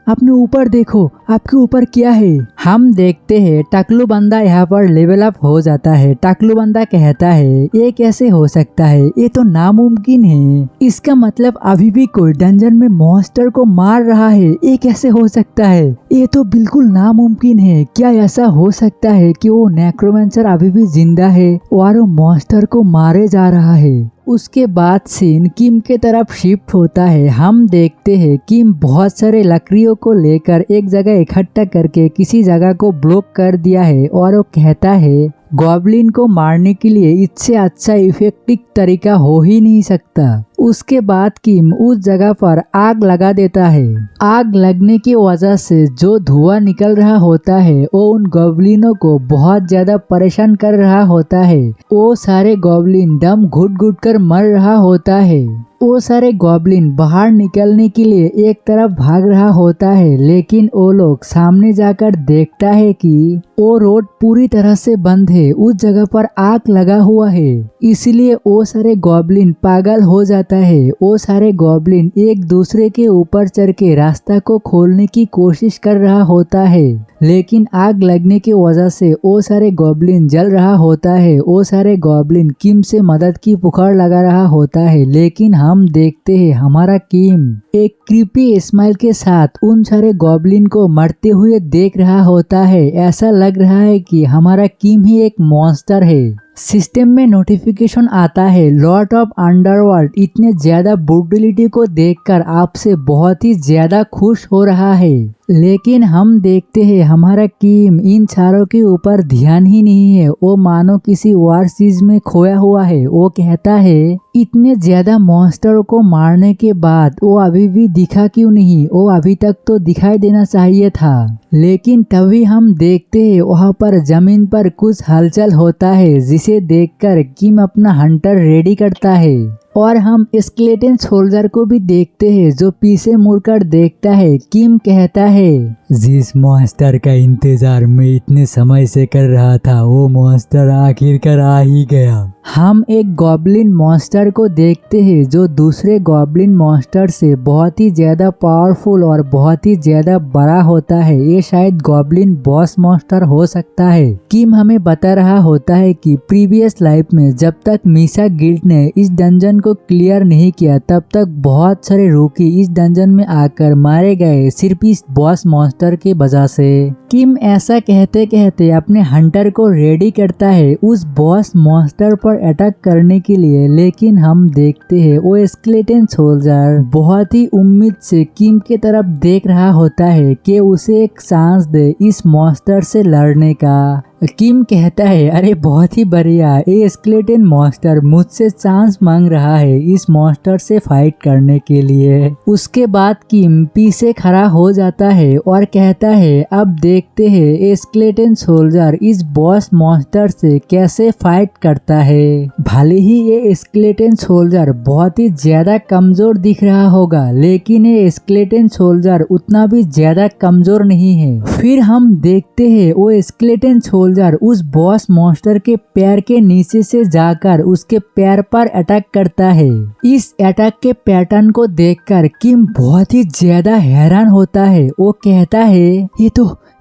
अपने ऊपर देखो, आपके ऊपर क्या है? हम देखते हैं टकलू बंदा यहाँ पर लेवल अप हो जाता है। टकलू बंदा कहता है, ये कैसे हो सकता है? ये तो नामुमकिन है। इसका मतलब अभी भी कोई डंजन में मॉन्स्टर को मार रहा है। ये कैसे हो सकता है? ये तो बिल्कुल नामुमकिन है। क्या ऐसा हो सकता है कि वो नेक्रोमेंसर अभी भी जिंदा है और वो मॉन्स्टर को मारे जा रहा है? उसके बाद सीन किम के तरफ शिफ्ट होता है। हम देखते हैं किम बहुत सारे लकड़ियों को लेकर एक जगह इकट्ठा करके किसी जगह को ब्लॉक कर दिया है और वो कहता है, गॉब्लिन को मारने के लिए इससे अच्छा इफेक्टिव तरीका हो ही नहीं सकता। उसके बाद किम उस जगह पर आग लगा देता है। आग लगने की वजह से जो धुआं निकल रहा होता है वो उन गॉब्लिनों को बहुत ज्यादा परेशान कर रहा होता है। वो सारे गॉब्लिन दम घुट घुट कर मर रहा होता है। वो सारे गॉब्लिन बाहर निकलने के लिए एक तरफ भाग रहा होता है, लेकिन वो लोग सामने जाकर देखता है कि वो रोड पूरी तरह से बंद है। उस जगह पर आग लगा हुआ है, इसलिए वो सारे गॉब्लिन पागल हो जाता है। वो सारे गॉब्लिन एक दूसरे के ऊपर चढ़ के रास्ता को खोलने की कोशिश कर रहा होता है, लेकिन आग लगने की वजह से वो सारे गॉब्लिन जल रहा होता है। वो सारे गॉब्लिन किम से मदद की पुकार लगा रहा होता है, लेकिन हम देखते हैं हमारा किम एक क्रीपी स्माइल के साथ उन सारे गॉब्लिन को मरते हुए देख रहा होता है। ऐसा लग रहा है कि हमारा किम ही एक मॉन्स्टर है। सिस्टम में नोटिफिकेशन आता है, लॉर्ड ऑफ अंडरवर्ल्ड इतने ज्यादा ब्रूटलिटी को देखकर आपसे बहुत ही ज्यादा खुश हो रहा है, लेकिन हम देखते हैं हमारा किम इन चारों के ऊपर ध्यान ही नहीं है। वो मानो किसी वार चीज में खोया हुआ है। वो कहता है, इतने ज्यादा मॉन्स्टर को मारने के बाद वो अभी भी दिखा क्यों नहीं? वो अभी तक तो दिखाई देना चाहिए था। लेकिन तभी हम देखते हैं वहाँ पर जमीन पर कुछ हलचल होता है, जिसे देखकर किम अपना हंटर रेडी करता है। और हम स्केलेटन सोल्जर को भी देखते हैं जो पीछे मुड़कर देखता है। किम कहता है, जिस मॉन्स्टर का इंतजार मैं इतने समय से कर रहा था, वो मॉन्स्टर आखिरकार आ ही गया। हम एक गॉब्लिन मॉन्स्टर को देखते हैं जो दूसरे गॉब्लिन मॉन्स्टर से बहुत ही ज्यादा पावरफुल और बहुत ही ज्यादा बड़ा होता है। ये शायद गॉब्लिन बॉस मॉन्स्टर हो सकता है। किम हमें बता रहा होता है कि प्रीवियस लाइफ में जब तक मीसा गिल्ड ने इस डंजन को क्लियर नहीं किया, तब तक बहुत सारे रूकी इस डंजन में आकर मारे गए सिर्फ इस बॉस मॉन्स्टर मॉन्स्टर की वजह से। किम ऐसा कहते कहते अपने हंटर को रेडी करता है उस बॉस मॉन्स्टर पर अटैक करने के लिए, लेकिन हम देखते हैं वो स्केलेटन सोल्जर बहुत ही उम्मीद से किम की तरफ देख रहा होता है कि उसे एक चांस दे इस मॉन्स्टर से लड़ने का। किम कहता है, अरे बहुत ही बढ़िया, ये स्केलेटन मॉन्स्टर मुझसे चांस मांग रहा है इस मॉन्स्टर से फाइट करने के लिए। उसके बाद किम पीछे खड़ा हो जाता है और कहता है, अब देखते हैं ये स्केलेटन सोल्जर इस बॉस मॉन्स्टर से कैसे फाइट करता है। भले ही ये स्केलेटन सोल्जर बहुत ही ज्यादा कमजोर दिख रहा होगा, लेकिन ये स्केलेटन सोल्जर उतना भी ज्यादा कमजोर नहीं है। फिर हम देखते हैं वो स्केलेटन सोल्जर उस बॉस मॉन्स्टर के पैर के नीचे से जाकर उसके पैर पर अटैक करता है। इस अटैक के पैटर्न को देखकर किम बहुत ही ज्यादा हैरान होता है। वो कहता है,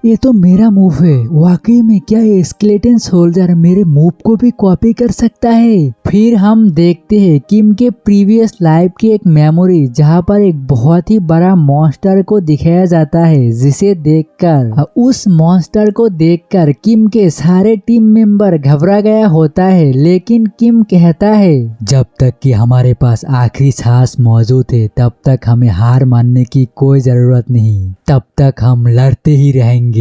ये तो मेरा मूव है। वाकई में क्या ये स्केलेटन सोल्जर मेरे मूव को भी कॉपी कर सकता है? फिर हम देखते हैं किम के प्रीवियस लाइफ की एक मेमोरी, जहां पर एक बहुत ही बड़ा मॉन्स्टर को दिखाया जाता है, जिसे देखकर उस मॉन्स्टर को देखकर किम के सारे टीम मेंबर घबरा गया होता है। लेकिन किम कहता है, जब तक कि हमारे पास आखिरी सांस मौजूद है तब तक हमें हार मानने की कोई जरूरत नहीं, तब तक हम लड़ते ही रहेंगे।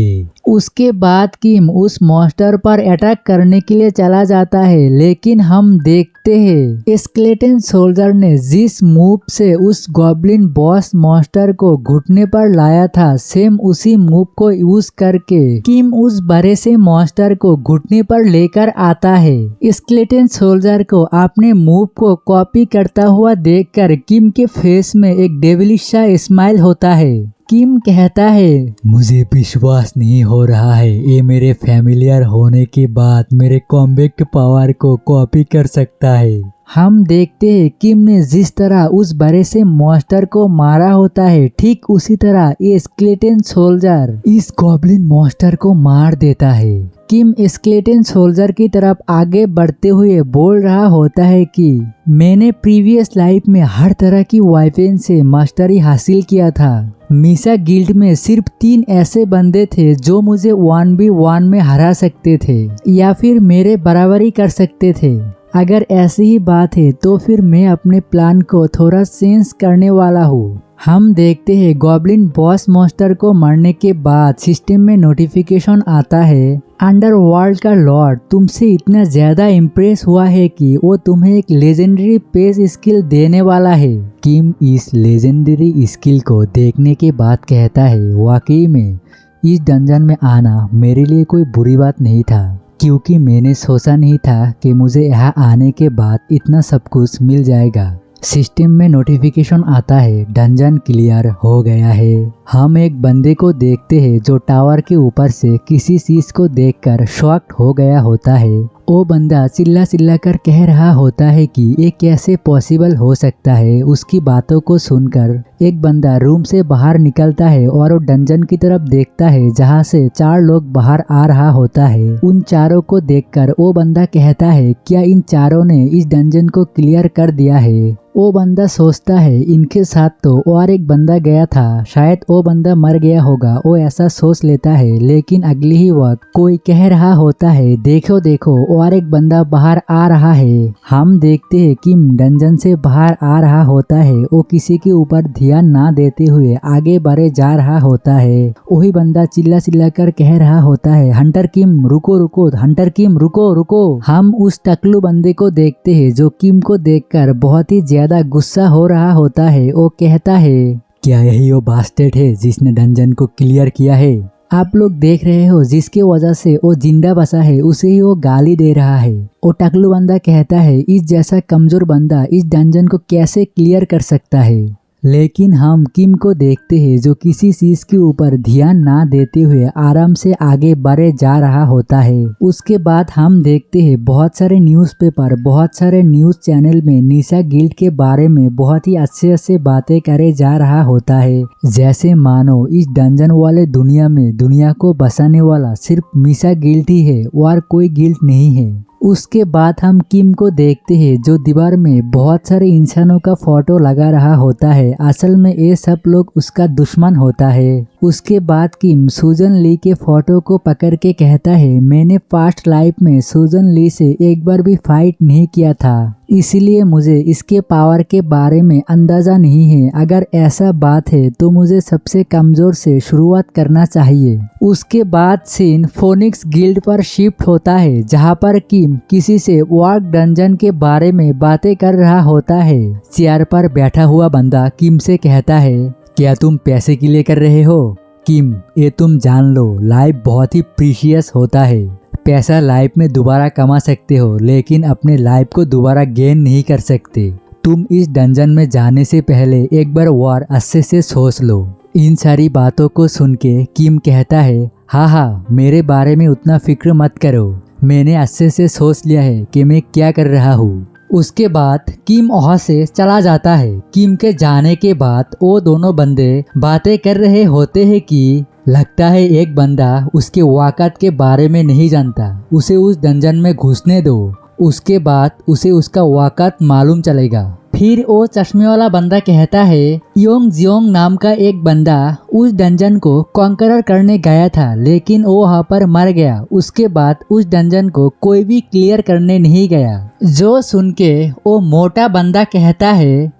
उसके बाद किम उस मॉन्स्टर पर अटैक करने के लिए चला जाता है, लेकिन हम देखते हैं स्केलेटन सोल्जर ने जिस मूव से उस गॉब्लिन बॉस मॉन्स्टर को घुटने पर लाया था, सेम उसी मूव को यूज करके किम उस बड़े से मॉन्स्टर को घुटने पर लेकर आता है। स्केलेटन सोल्जर को अपने मूव को कॉपी करता हुआ देखकर किम के फेस में एक डेविलिश सा स्माइल होता है। किम कहता है, मुझे विश्वास नहीं हो रहा है ये मेरे फैमिलियर होने के बाद मेरे कॉम्बैट पावर को कॉपी कर सकता है। हम देखते हैं किम ने जिस तरह उस बड़े से मॉन्स्टर को मारा होता है, ठीक उसी तरह ये स्केलेटन सोल्जर इस गॉब्लिन मॉन्स्टर को मार देता है। किम स्केलेटन सोल्जर की तरफ आगे बढ़ते हुए बोल रहा होता है कि मैंने प्रीवियस लाइफ में हर तरह की वेपन से मास्टरी हासिल किया था। मीसा गिल्ड में सिर्फ 3 ऐसे बंदे थे जो मुझे 1v1 में हरा सकते थे या फिर मेरे बराबरी कर सकते थे। अगर ऐसी ही बात है तो फिर मैं अपने प्लान को थोड़ा चेंज करने वाला हूँ। हम देखते हैं गॉब्लिन बॉस मॉन्स्टर को मारने के बाद सिस्टम में नोटिफिकेशन आता है, अंडरवर्ल्ड का लॉर्ड तुमसे इतना ज्यादा इम्प्रेस हुआ है कि वो तुम्हें एक लेजेंडरी पेस स्किल देने वाला है। किम इस लेजेंडरी स्किल को देखने के बाद कहता है, वाकई में इस डंजन में आना मेरे लिए कोई बुरी बात नहीं था, क्योंकि मैंने सोचा नहीं था कि मुझे यहाँ आने के बाद इतना सब कुछ मिल जाएगा। सिस्टम में नोटिफिकेशन आता है, डंजन क्लियर हो गया है। हम एक बंदे को देखते हैं जो टावर के ऊपर से किसी चीज को देखकर शॉक्ड हो गया होता है। वो बंदा चिल्ला चिल्ला कर कह रहा होता है कि ये कैसे पॉसिबल हो सकता है। उसकी बातों को सुनकर एक बंदा रूम से बाहर निकलता है और वो डंजन की तरफ देखता है जहाँ से 4 लोग बाहर आ रहा होता है। उन चारों को देखकर वो बंदा कहता है, क्या इन चारों ने इस डंजन को क्लियर कर दिया है? वो बंदा सोचता है इनके साथ तो और एक बंदा गया था, शायद वो बंदा मर गया होगा, वो ऐसा सोच लेता है। लेकिन अगली ही वक्त कोई कह रहा होता है, देखो देखो और एक बंदा बाहर आ रहा है। हम देखते हैं कि डंजन से बाहर आ रहा होता है। वो किसी के ऊपर ध्यान ना देते हुए आगे बढ़े जा रहा होता है। वही बंदा चिल्ला चिल्ला कर कह रहा होता है, हंटर किम रुको रुको, हंटर किम रुको रुको। हम उस टकलू बंदे को देखते हैं जो किम को देखकर बहुत ही ज्यादा गुस्सा हो रहा होता है। वो कहता है, क्या यही वो बास्टेड है जिसने डंजन को क्लियर किया है? आप लोग देख रहे हो जिसके वजह से वो जिंदा बचा है, उसे ही वो गाली दे रहा है। वो टकलू बंदा कहता है, इस जैसा कमजोर बंदा इस डंजन को कैसे क्लियर कर सकता है? लेकिन हम किम को देखते हैं जो किसी चीज के ऊपर ध्यान ना देते हुए आराम से आगे बढ़े जा रहा होता है। उसके बाद हम देखते हैं बहुत सारे न्यूज़पेपर, बहुत सारे न्यूज़ चैनल में मीसा गिल्ड के बारे में बहुत ही अच्छे अच्छे बातें करे जा रहा होता है, जैसे मानो इस डंजन वाले दुनिया में दुनिया को बसाने वाला सिर्फ मीसा गिल्ड ही है और कोई गिल्ड नहीं है। उसके बाद हम किम को देखते हैं जो दीवार में बहुत सारे इंसानों का फोटो लगा रहा होता है। असल में ये सब लोग उसका दुश्मन होता है। उसके बाद किम सुजन ली के फोटो को पकड़ के कहता है, मैंने पास्ट लाइफ में सुजन ली से एक बार भी फाइट नहीं किया था, इसलिए मुझे इसके पावर के बारे में अंदाज़ा नहीं है। अगर ऐसा बात है तो मुझे सबसे कमज़ोर से शुरुआत करना चाहिए। उसके बाद सीन फोनिक्स गिल्ड पर शिफ्ट होता है, जहां पर किम किसी से वार्क डंजन के बारे में बातें कर रहा होता है। चेयर पर बैठा हुआ बंदा किम से कहता है, क्या तुम पैसे के लिए कर रहे हो? किम, ये तुम जान लो, लाइफ बहुत ही प्रीशियस होता है। पैसा लाइफ में दोबारा कमा सकते हो, लेकिन अपने लाइफ को दोबारा गेन नहीं कर सकते। तुम इस डंजन में जाने से पहले एक बार वार अच्छे से सोच लो। इन सारी बातों को सुन के किम कहता है, हाँ, मेरे बारे में उतना फिक्र मत करो, मैंने अच्छे से सोच लिया है कि मैं क्या कर रहा हूँ। उसके बाद किम वहाँ से चला जाता है। किम के जाने के बाद वो दोनों बंदे बातें कर रहे होते हैं कि लगता है एक बंदा उसके वाकत के बारे में नहीं जानता, उसे उस डंजन में घुसने दो, उसके बाद उसे उसका वाकत मालूम चलेगा। फिर वो चश्मे वाला बंदा कहता है, योंग जियोंग नाम का एक बंदा उस डंजन को कॉन्करर करने गया था, लेकिन वो वहाँ पर मर गया। उसके बाद उस डंजन को कोई भी क्लियर करने नहीं गया। जो सुन के वो मोटा बंदा कहता है,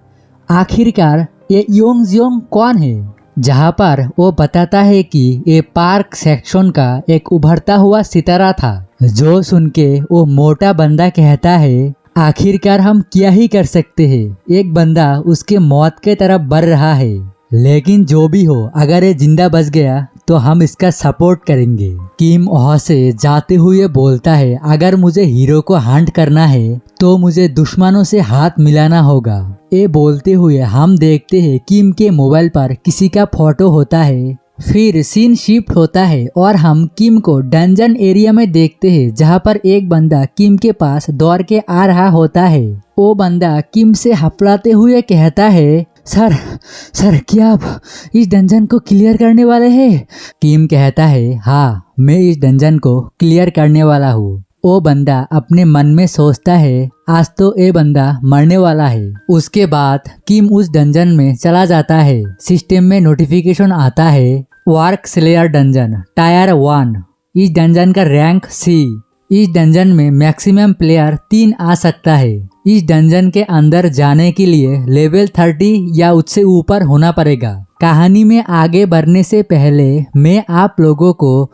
आखिरकार ये योंग जियोंग कौन है? जहाँ पर वो बताता है कि ये पार्क सेक्शन का एक उभरता हुआ सितारा था। जो सुन के वो मोटा बंदा कहता है, आखिरकार हम क्या ही कर सकते हैं, एक बंदा उसके मौत के तरफ बढ़ रहा है, लेकिन जो भी हो, अगर ये जिंदा बच गया तो हम इसका सपोर्ट करेंगे। किम वहाँ से जाते हुए बोलता है, अगर मुझे हीरो को हंट करना है तो मुझे दुश्मनों से हाथ मिलाना होगा। ये बोलते हुए हम देखते हैं किम के मोबाइल पर किसी का फोटो होता है। फिर सीन शिफ्ट होता है और हम किम को डंजन एरिया में देखते हैं, जहाँ पर एक बंदा किम के पास दौड़ के आ रहा होता है। वो बंदा किम से हफलाते हुए कहता है, सर क्या आप इस डंजन को क्लियर करने वाले हैं? किम कहता है, हाँ, मैं इस डंजन को क्लियर करने वाला हूँ। वो बंदा अपने मन में सोचता है, आज तो ये बंदा मरने वाला है। उसके बाद किम उस डंजन में चला जाता है। सिस्टम में नोटिफिकेशन आता है, वार्क स्लेयर डंजन टायर 1, इस डंजन का रैंक C। इस डंजन में मैक्सिमम प्लेयर 3 आ सकता है। इस डंजन के अंदर जाने के लिए लेवल 30 या उससे ऊपर होना पड़ेगा। कहानी में आगे बढ़ने से पहले मैं आप लोगों को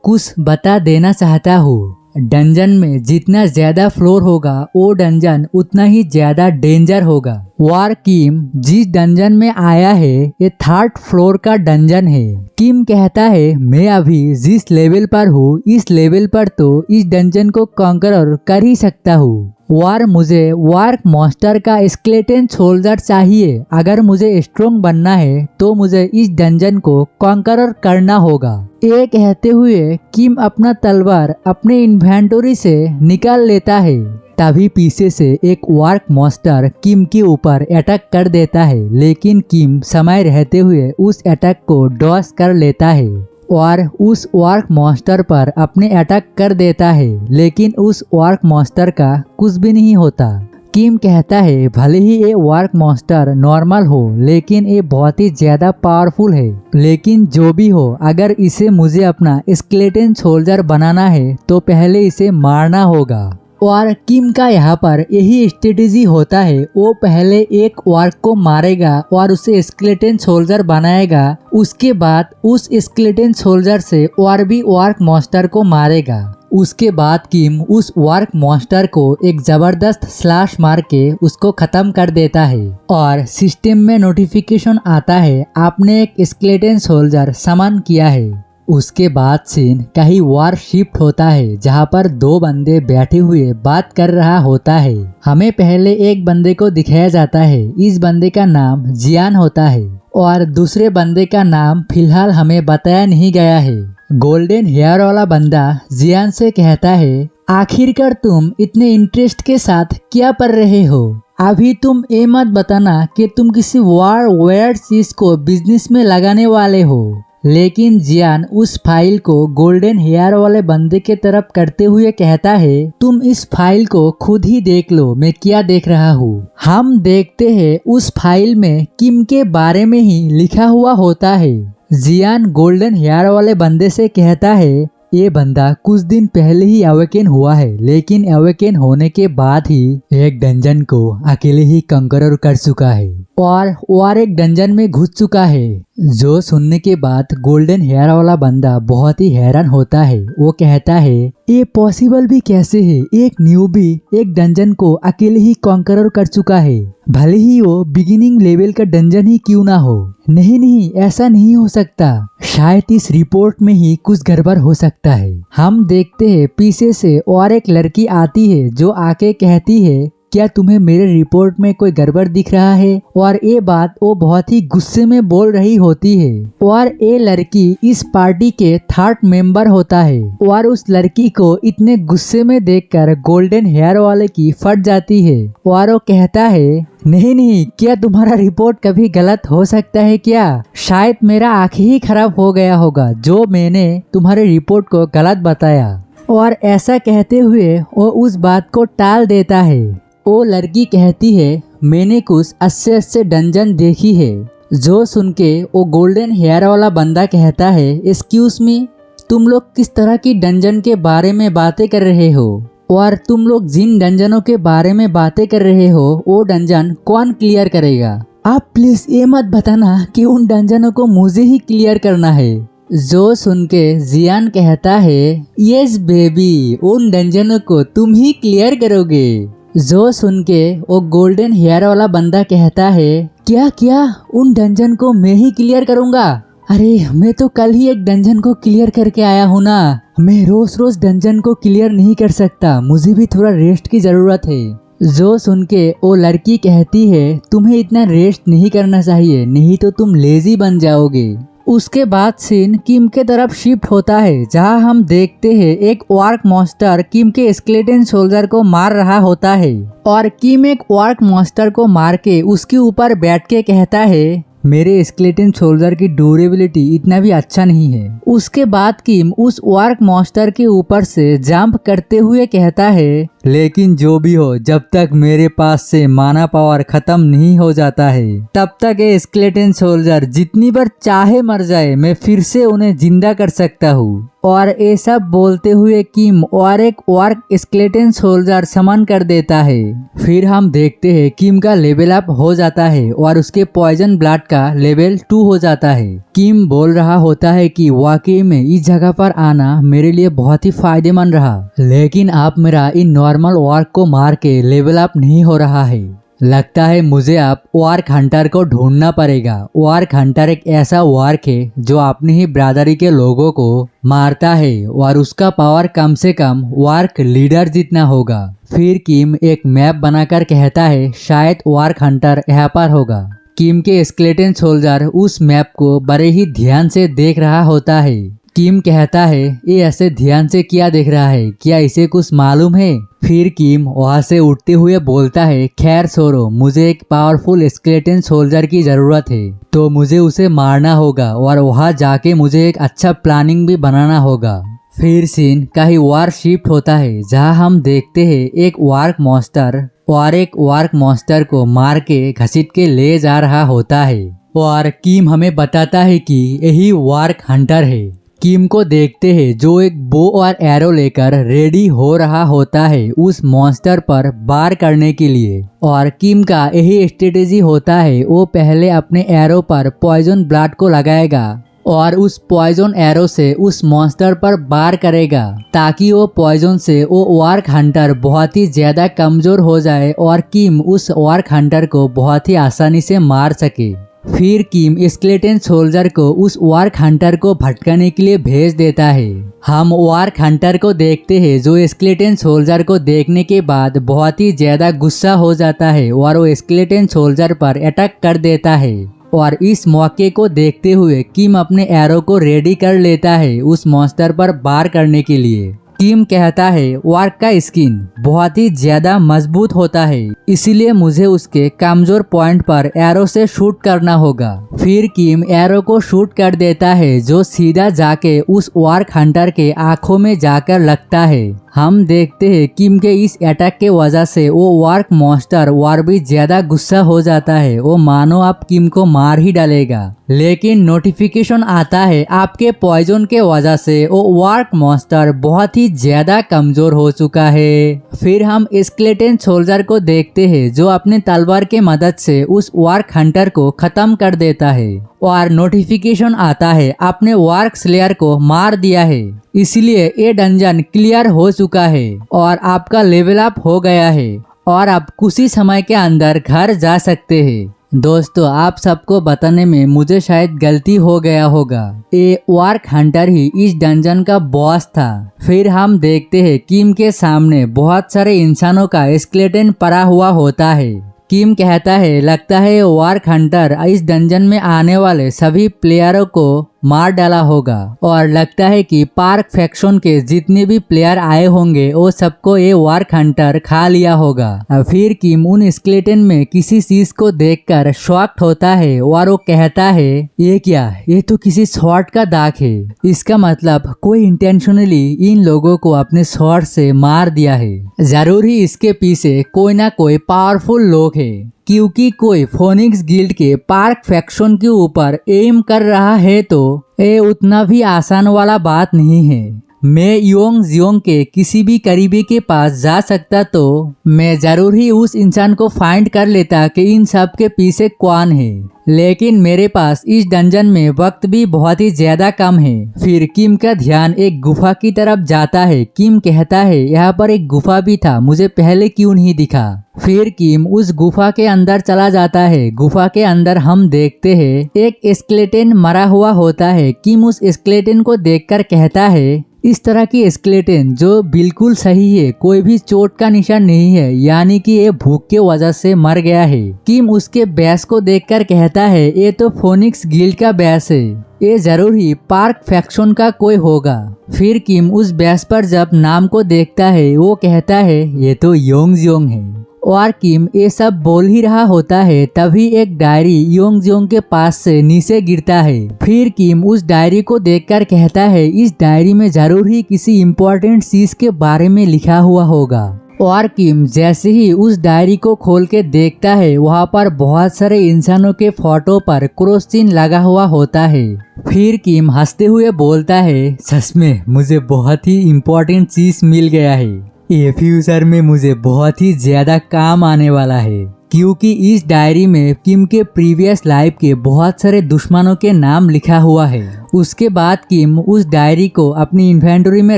कुछ बता देना चाहता हूँ। डंजन में जितना ज्यादा फ्लोर होगा वो डंजन उतना ही ज्यादा डेंजर होगा। वार किम जिस डंजन में आया है ये 3rd फ्लोर का डंजन है। किम कहता है, मैं अभी जिस लेवल पर हूँ इस लेवल पर तो इस डंजन को कॉन्करर कर ही सकता हूँ। वार, मुझे वार्क मॉन्स्टर का स्केलेटन सोल्जर चाहिए। अगर मुझे स्ट्रॉन्ग बनना है तो मुझे इस डंजन को कॉन्करर करना होगा। ये कहते हुए किम अपना तलवार अपने इन्वेंटरी से निकाल लेता है। तभी पीछे से एक वार्क मॉन्स्टर किम के ऊपर अटैक कर देता है, लेकिन किम समय रहते हुए उस अटैक को डॉज कर लेता है और उस वार्क मॉन्स्टर पर अपने अटैक कर देता है, लेकिन उस वार्क मॉन्स्टर का कुछ भी नहीं होता। किम कहता है, भले ही ये वार्क मॉन्स्टर नॉर्मल हो, लेकिन ये बहुत ही ज्यादा पावरफुल है। लेकिन जो भी हो, अगर इसे मुझे अपना स्केलेटन सोल्जर बनाना है तो पहले इसे मारना होगा। और किम का यहाँ पर यही स्ट्रेटेजी होता है। वो पहले एक वार्क को मारेगा और उसे स्केलेटन सोल्जर बनाएगा। उसके बाद उस स्केलेटन सोल्जर से और भी वार्क मॉन्स्टर को मारेगा। उसके बाद किम उस वार्क मॉन्स्टर को एक जबरदस्त स्लैश मार के उसको खत्म कर देता है और सिस्टम में नोटिफिकेशन आता है, आपने एक स्केलेटन सोल्जर समन किया है। उसके बाद सीन कहीं वार शिफ्ट होता है, जहाँ पर 2 बंदे बैठे हुए बात कर रहा होता है। हमें पहले एक बंदे को दिखाया जाता है। इस बंदे का नाम जियान होता है और दूसरे बंदे का नाम फिलहाल हमें बताया नहीं गया है। गोल्डन हेयर वाला बंदा जियान से कहता है, आखिरकार तुम इतने इंटरेस्ट के साथ क्या पढ़ रहे हो? अभी तुम ये मत बताना कि तुम किसी वार वेयर चीज को बिजनेस में लगाने वाले हो। लेकिन जियान उस फाइल को गोल्डन हेयर वाले बंदे के तरफ करते हुए कहता है, तुम इस फाइल को खुद ही देख लो, मैं क्या देख रहा हूँ। हम देखते हैं उस फाइल में किम के बारे में ही लिखा हुआ होता है। जियान गोल्डन हेयर वाले बंदे से कहता है ये बंदा कुछ दिन पहले ही अवेकेन हुआ है, लेकिन अवेकेन होने के बाद ही एक डंजन को अकेले ही कंकरर कर चुका है और एक डंजन में घुस चुका है। जो सुनने के बाद गोल्डन हेयर वाला बंदा बहुत ही हैरान होता है। वो कहता है ये पॉसिबल भी कैसे है, एक न्यूबी एक डंजन को अकेले ही कॉन्करर कर चुका है, भले ही वो बिगिनिंग लेवल का डंजन ही क्यों ना हो। नहीं, ऐसा नहीं हो सकता, शायद इस रिपोर्ट में ही कुछ गड़बड़ हो सकता है। हम देखते हैं पीछे से और एक लड़की आती है जो आके कहती है क्या तुम्हें मेरे रिपोर्ट में कोई गड़बड़ दिख रहा है। और ये बात वो बहुत ही गुस्से में बोल रही होती है और ये लड़की इस पार्टी के थर्ड मेंबर होता है और उस लड़की को इतने गुस्से में देखकर गोल्डन हेयर वाले की फट जाती है और वो कहता है नहीं, क्या तुम्हारा रिपोर्ट कभी गलत हो सकता है क्या? शायद मेरा आँख ही खराब हो गया होगा जो मैंने तुम्हारे रिपोर्ट को गलत बताया। और ऐसा कहते हुए वो उस बात को टाल देता है। वो लड़की कहती है मैंने कुछ अच्छे डंजन देखी है। जो सुन के वो गोल्डन हेयर वाला बंदा कहता है एक्सक्यूज मी, तुम लोग किस तरह की डंजन के बारे में बातें कर रहे हो और तुम लोग जिन डंजनों के बारे में बातें कर रहे हो वो डंजन कौन क्लियर करेगा? आप प्लीज ये मत बताना कि उन डंजनों को मुझे ही क्लियर करना है। जो सुन के जियान कहता है यस बेबी, उन डंजनों को तुम ही क्लियर करोगे। जो सुन के वो गोल्डन हेयर वाला बंदा कहता है क्या उन डंजन को मैं ही क्लियर करूंगा? अरे मैं तो कल ही एक डंजन को क्लियर करके आया हूँ ना, मैं रोज डंजन को क्लियर नहीं कर सकता, मुझे भी थोड़ा रेस्ट की जरूरत है। जो सुन के वो लड़की कहती है तुम्हें इतना रेस्ट नहीं करना चाहिए, नहीं तो तुम लेजी बन जाओगे। उसके बाद सीन किम के तरफ शिफ्ट होता है जहां हम देखते हैं एक वार्क मॉन्स्टर किम के स्केलेटन सोल्जर को मार रहा होता है और किम एक वार्क मॉन्स्टर को मार के उसके ऊपर बैठ के कहता है मेरे स्केलेटन सोल्जर की ड्यूरेबिलिटी इतना भी अच्छा नहीं है। उसके बाद किम उस वार्क मॉन्स्टर के ऊपर से जंप करते हुए कहता है लेकिन जो भी हो, जब तक मेरे पास से माना पावर खत्म नहीं हो जाता है तब तक ये स्केलेटन सोल्जर जितनी बार चाहे मर जाए मैं फिर से उन्हें जिंदा कर सकता हूँ। और ये सब बोलते हुए किम और एक वार्क स्केलेटन सोल्जर समन कर देता है। फिर हम देखते हैं किम का लेवल अप हो जाता है और उसके पॉइजन ब्लड का लेवल 2 हो जाता है। किम बोल रहा होता है कि वाकई में इस जगह पर आना मेरे लिए बहुत ही फायदेमंद रहा, लेकिन आप मेरा इन नॉर्मल वार्क को मार के लेवल अप नहीं हो रहा है। लगता है मुझे आप वार्क हंटर को ढूंढना पड़ेगा। वार्क हंटर एक ऐसा वार्क है जो अपनी ही ब्रादरी के लोगों को मारता है और उसका पावर कम से कम वार्क लीडर जितना होगा। फिर किम एक मैप बनाकर कहता है शायद वार्क हंटर यहाँ पर होगा। किम के स्केलेटन सोल्जर उस मैप को बड़े ही ध्यान से देख रहा होता है। किम कहता है ये ऐसे ध्यान से क्या देख रहा है, क्या इसे कुछ मालूम है? फिर किम वहाँ से उठते हुए बोलता है खैर छोड़ो, मुझे एक पावरफुल स्केलेटन सोल्जर की जरूरत है तो मुझे उसे मारना होगा और वहाँ जाके मुझे एक अच्छा प्लानिंग भी बनाना होगा। फिर सीन कहीं वार शिफ्ट होता है जहाँ हम देखते हैं एक वार्क मॉन्स्टर और एक वार्क मॉन्स्टर को मार के घसीट के ले जा रहा होता है और किम हमें बताता है कि यही वार्क हंटर है। किम को देखते हैं जो एक बो और एरो लेकर रेडी हो रहा होता है उस मॉन्स्टर पर वार करने के लिए। और किम का यही स्ट्रेटेजी होता है, वो पहले अपने एरो पर पॉइजन ब्लड को लगाएगा और उस पॉइजन एरो से उस मॉन्स्टर पर वार करेगा ताकि वो पॉइजन से वो वार्क हंटर बहुत ही ज्यादा कमजोर हो जाए और किम उस वार्क हंटर को बहुत ही आसानी से मार सके। फिर किम स्केलेटन सोल्जर को उस वार्क हंटर को भटकाने के लिए भेज देता है। हम वार्क हंटर को देखते हैं जो स्केलेटन सोल्जर को देखने के बाद बहुत ही ज्यादा गुस्सा हो जाता है और वो स्केलेटन सोल्जर पर अटैक कर देता है। और इस मौके को देखते हुए किम अपने एरो को रेडी कर लेता है उस मॉन्स्टर पर वार करने के लिए। किम कहता है वार्क का स्किन बहुत ही ज्यादा मजबूत होता है, इसीलिए मुझे उसके कमजोर पॉइंट पर एरो से शूट करना होगा। फिर किम एरो को शूट कर देता है जो सीधा जाके उस वार्क हंटर के आंखों में जाकर लगता है। हम देखते हैं किम के इस अटैक के वजह से वो वार्क मॉन्स्टर और भी ज्यादा गुस्सा हो जाता है। वो मानो आप किम को मार ही डालेगा, लेकिन नोटिफिकेशन आता है आपके पॉइजन के वजह से वो वार्क मॉन्स्टर बहुत ही ज्यादा कमजोर हो चुका है। फिर हम स्केलेटन सोल्जर को देखते हैं जो अपने तलवार के मदद से उस वार्क हंटर को खत्म कर देता है और नोटिफिकेशन आता है आपने वार्क स्लेयर को मार दिया है, इसलिए ये डंजन क्लियर हो चुका है और आपका लेवल अप हो गया है और आप कुछ ही समय के अंदर घर जा सकते हैं। दोस्तों, आप सबको बताने में मुझे शायद गलती हो गया होगा, ये वार्क हंटर ही इस डंजन का बॉस था। फिर हम देखते हैं किम के सामने बहुत सारे इंसानों का स्केलेटन पड़ा हुआ होता है। किम कहता है लगता है वार्क हंटर इस डंजन में आने वाले सभी प्लेयरों को मार डाला होगा और लगता है कि पार्क फैक्शन के जितने भी प्लेयर आए होंगे वो सबको ये वार्क हंटर खा लिया होगा। फिर किम उन स्केलेटन में किसी चीज को देखकर शॉक्ड होता है और वो कहता है ये क्या, ये तो किसी शॉर्ट का दाग है। इसका मतलब कोई इंटेंशनली इन लोगों को अपने शॉर्ट से मार दिया है। जरूर ही इसके पीछे कोई ना कोई पावरफुल लोग है, क्योंकि कोई फोनिक्स गिल्ड के पार्क फैक्शन के ऊपर एम कर रहा है तो ये उतना भी आसान वाला बात नहीं है। मैं योंग जियोंग के किसी भी करीबी के पास जा सकता तो मैं जरूर ही उस इंसान को फाइंड कर लेता कि इन सब के पीछे कौन है, लेकिन मेरे पास इस डंजन में वक्त भी बहुत ही ज्यादा कम है। फिर किम का ध्यान एक गुफा की तरफ जाता है। किम कहता है यहाँ पर एक गुफा भी था, मुझे पहले क्यों नहीं दिखा। फिर किम उस गुफा के अंदर चला जाता है। गुफा के अंदर हम देखते हैं एक स्केलेटन मरा हुआ होता है। किम उस स्केलेटन को देखकर कहता है इस तरह की स्केलेटन जो बिल्कुल सही है, कोई भी चोट का निशान नहीं है, यानी कि ये भूख के वजह से मर गया है। किम उसके बैस को देखकर कहता है ये तो फोनिक्स गिल्ड का बैस है, ये जरूर ही पार्क फैक्शन का कोई होगा। फिर किम उस बैस पर जब नाम को देखता है वो कहता है ये तो योंग जियोंग है। और किम ये सब बोल ही रहा होता है तभी एक डायरी योंग जियोंग के पास से नीचे गिरता है। फिर किम उस डायरी को देखकर कहता है इस डायरी में जरूर ही किसी इम्पोर्टेंट चीज के बारे में लिखा हुआ होगा। और किम जैसे ही उस डायरी को खोल के देखता है वहाँ पर बहुत सारे इंसानों के फोटो पर क्रॉस चिन्ह लगा हुआ होता है। फिर किम हंसते हुए बोलता है सच में मुझे बहुत ही इम्पोर्टेंट चीज मिल गया है, ये फ्यूचर में मुझे बहुत ही ज्यादा काम आने वाला है, क्योंकि इस डायरी में किम के प्रीवियस लाइफ के बहुत सारे दुश्मनों के नाम लिखा हुआ है। उसके बाद किम उस डायरी को अपनी इन्वेंटरी में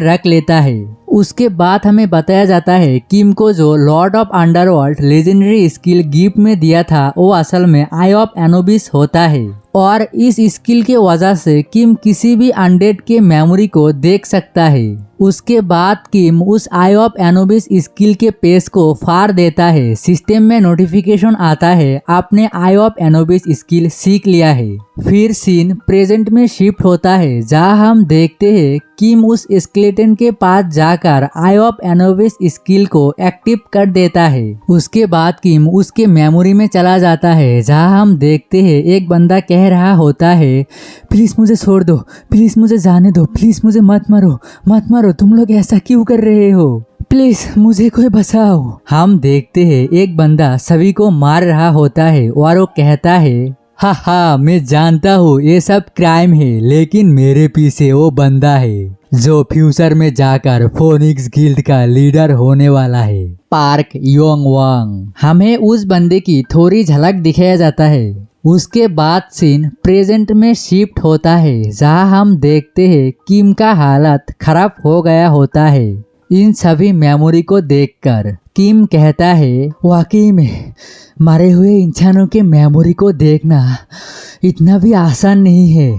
रख लेता है। उसके बाद हमें बताया जाता है किम को जो Lord of underworld legendary skill gift में दिया था वो असल में आई ऑफ एनोबिस होता है और इस स्किल के वजह से किम किसी भी अनडेड के मेमोरी को देख सकता है। उसके बाद किम उस आई ऑफ एनोबिस स्किल के पेज को फाड़ देता है। सिस्टम में नोटिफिकेशन आता है आपने आई ऑफ एनोबिस स्किल सीख लिया है। फिर सीन प्रेजेंट में शिफ्ट होता है जहां हम देखते हैं किम उस स्केलेटन के पास जाकर आई ऑफ एनोबिस स्किल को एक्टिव कर देता है। उसके बाद किम उसके मेमोरी में चला जाता है जहां हम देखते हैं एक बंदा कह रहा होता है प्लीज मुझे छोड़ दो, प्लीज मुझे जाने दो, प्लीज मुझे मत मारो, तुम लोग ऐसा क्यों कर रहे हो, प्लीज मुझे कोई बचाओ। हम देखते हैं एक बंदा सभी को मार रहा होता है और वो कहता है हा मैं जानता हूँ ये सब क्राइम है, लेकिन मेरे पीछे वो बंदा है जो फ्यूचर में जाकर फोनिक्स गिल्ड का लीडर होने वाला है, पार्क योंग वांग। हमें उस बंदे की थोड़ी झलक दिखाया जाता है। उसके बाद सीन प्रेजेंट में शिफ्ट होता है जहां हम देखते हैं किम का हालत खराब हो गया होता है इन सभी मेमोरी को देखकर। किम कहता है वाकई में मरे हुए इंसानों के मेमोरी को देखना इतना भी आसान नहीं है,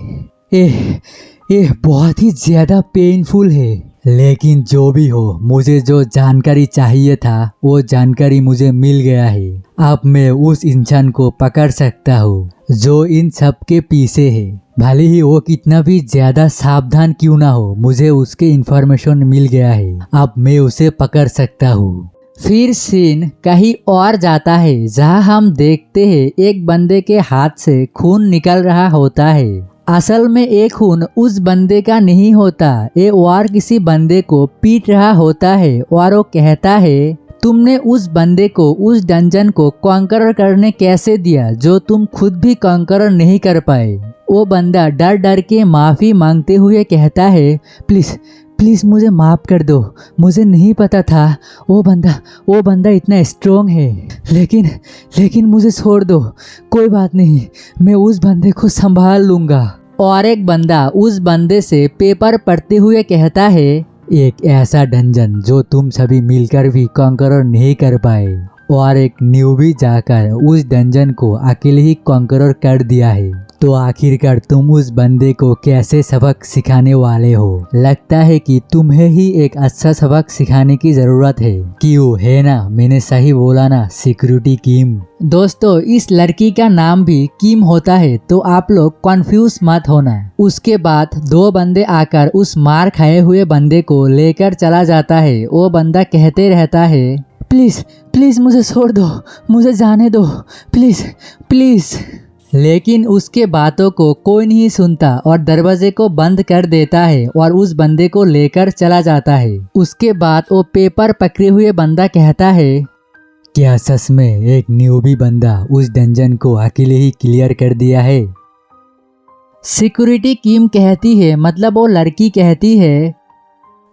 ये बहुत ही ज्यादा पेनफुल है, लेकिन जो भी हो मुझे जो जानकारी चाहिए था वो जानकारी मुझे मिल गया है। अब मैं उस इंसान को पकड़ सकता हूँ जो इन सब के पीछे है, भले ही वो कितना भी ज्यादा सावधान क्यों ना हो, मुझे उसके इंफॉर्मेशन मिल गया है, अब मैं उसे पकड़ सकता हूँ। फिर सीन कहीं और जाता है जहां हम देखते हैं एक बंदे के हाथ से खून निकल रहा होता है। असल में ये खून उस बंदे का नहीं होता, ये और किसी बंदे को पीट रहा होता है और वो कहता है तुमने उस बंदे को उस डंजन को कॉन्करर करने कैसे दिया जो तुम खुद भी कॉन्करर नहीं कर पाए। वो बंदा डर डर के माफ़ी मांगते हुए कहता है प्लीज़ प्लीज़ मुझे माफ़ कर दो, मुझे नहीं पता था वो बंदा इतना स्ट्रोंग है, लेकिन मुझे छोड़ दो, कोई बात नहीं, मैं उस बंदे को संभाल लूँगा। और एक बंदा उस बंदे से पेपर पढ़ते हुए कहता है एक ऐसा डंजन जो तुम सभी मिलकर भी कॉन्करर नहीं कर पाए और एक न्यूबी जाकर उस डंजन को अकेले ही कॉन्करर कर दिया है। तो आखिरकार तुम उस बंदे को कैसे सबक सिखाने वाले हो? लगता है कि तुम्हें ही एक अच्छा सबक सिखाने की जरूरत है। क्यों, है ना? मैंने सही बोला ना, सिक्योरिटी किम। दोस्तों, इस लड़की का नाम भी किम होता है, तो आप लोग कंफ्यूज मत होना। उसके बाद दो बंदे आकर उस मार खाए हुए बंदे को लेकर चला जाता है। वो बंदा कहते रहता है प्लीज प्लीज मुझे छोड़ दो, मुझे जाने दो, प्लीज प्लीज। लेकिन उसके बातों को कोई नहीं सुनता और दरवाजे को बंद कर देता है और उस बंदे को लेकर चला जाता है। उसके बाद वो पेपर पकड़े हुए बंदा कहता है क्या सच में एक न्यूबी बंदा उस डंजन को अकेले ही क्लियर कर दिया है? सिक्योरिटी किम कहती है, मतलब वो लड़की कहती है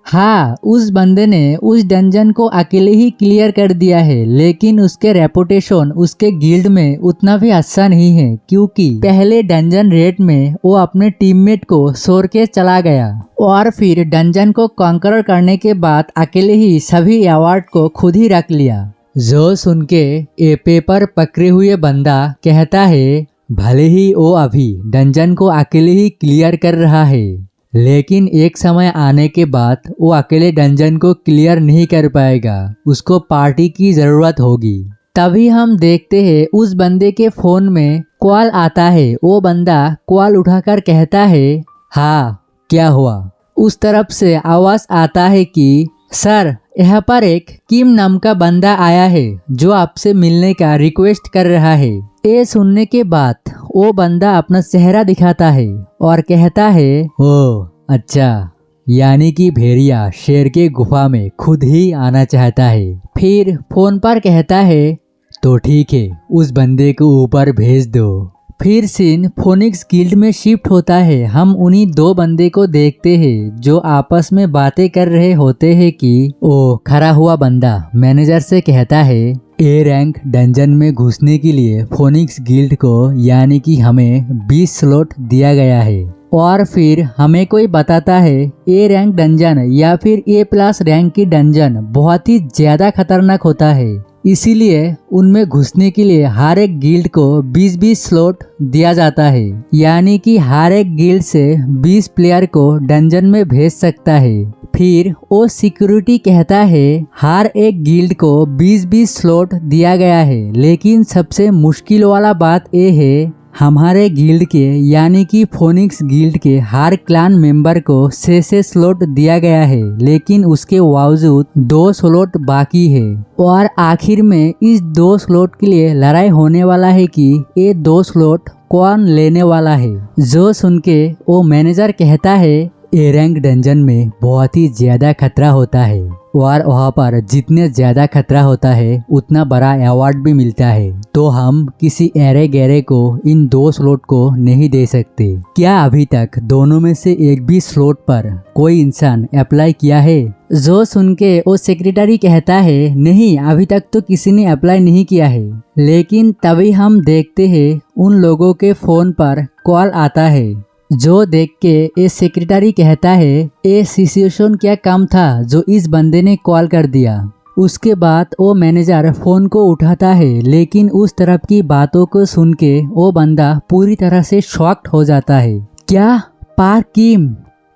हाँ, उस बंदे ने उस डंजन को अकेले ही क्लियर कर दिया है, लेकिन उसके रेपुटेशन उसके गिल्ड में उतना भी अच्छा नहीं है, क्योंकि पहले डंजन रेड में वो अपने टीममेट को छोड़ के चला गया और फिर डंजन को कॉन्करर करने के बाद अकेले ही सभी अवार्ड को खुद ही रख लिया। जो सुन के ये पेपर पकड़े हुए बंदा कहता है भले ही वो अभी डंजन को अकेले ही क्लियर कर रहा है, लेकिन एक समय आने के बाद वो अकेले डंजन को क्लियर नहीं कर पाएगा, उसको पार्टी की जरूरत होगी। तभी हम देखते हैं उस बंदे के फोन में कॉल आता है। वो बंदा कॉल उठाकर कहता है हाँ, क्या हुआ? उस तरफ से आवाज आता है कि सर, यहाँ पर एक किम नाम का बंदा आया है जो आपसे मिलने का रिक्वेस्ट कर रहा है। ये सुनने के बाद वो बंदा अपना चेहरा दिखाता है और कहता है ओह अच्छा, यानी कि भेड़िया शेर के गुफा में खुद ही आना चाहता है। फिर फोन पर कहता है तो ठीक है, उस बंदे को ऊपर भेज दो। फिर सीन फोनिक्स गिल्ड में शिफ्ट होता है। हम उन्हीं दो बंदे को देखते हैं जो आपस में बातें कर रहे होते हैं कि ओ खड़ा हुआ बंदा मैनेजर से कहता है ए रैंक डंजन में घुसने के लिए फोनिक्स गिल्ड को यानी कि हमें 20 स्लॉट दिया गया है। और फिर हमें कोई बताता है ए रैंक डंजन या फिर A+ रैंक की डंजन बहुत ही ज्यादा खतरनाक होता है, इसीलिए उनमें घुसने के लिए हर एक गिल्ड को 20-20 स्लॉट दिया जाता है, यानी कि हर एक गिल्ड से 20 प्लेयर को डंजन में भेज सकता है। फिर वो सिक्योरिटी कहता है हर एक गिल्ड को 20-20 स्लॉट दिया गया है, लेकिन सबसे मुश्किल वाला बात ये है हमारे गिल्ड के यानी कि फोनिक्स गिल्ड के हर क्लान मेंबर को 6 स्लॉट दिया गया है, लेकिन उसके बावजूद 2 स्लॉट बाकी है और आखिर में इस 2 स्लॉट के लिए लड़ाई होने वाला है कि ये 2 स्लॉट कौन लेने वाला है। जो सुन के वो मैनेजर कहता है ए रैंक डंजन में बहुत ही ज्यादा खतरा होता है और वहाँ पर जितने ज्यादा खतरा होता है उतना बड़ा अवार्ड भी मिलता है, तो हम किसी एरे गैरे को इन 2 स्लॉट को नहीं दे सकते। क्या अभी तक दोनों में से एक भी स्लॉट पर कोई इंसान अप्लाई किया है? जो सुन के वो सेक्रेटरी कहता है नहीं, अभी तक तो किसी ने अप्लाई नहीं किया है। लेकिन तभी हम देखते हैं उन लोगों के फोन पर कॉल आता है, जो देख के ये सेक्रेटरी कहता है ये सिचुएशन क्या काम था जो इस बंदे ने कॉल कर दिया। उसके बाद वो मैनेजर फोन को उठाता है, लेकिन उस तरफ की बातों को सुन के वो बंदा पूरी तरह से शॉक्ड हो जाता है। क्या पार्क किम?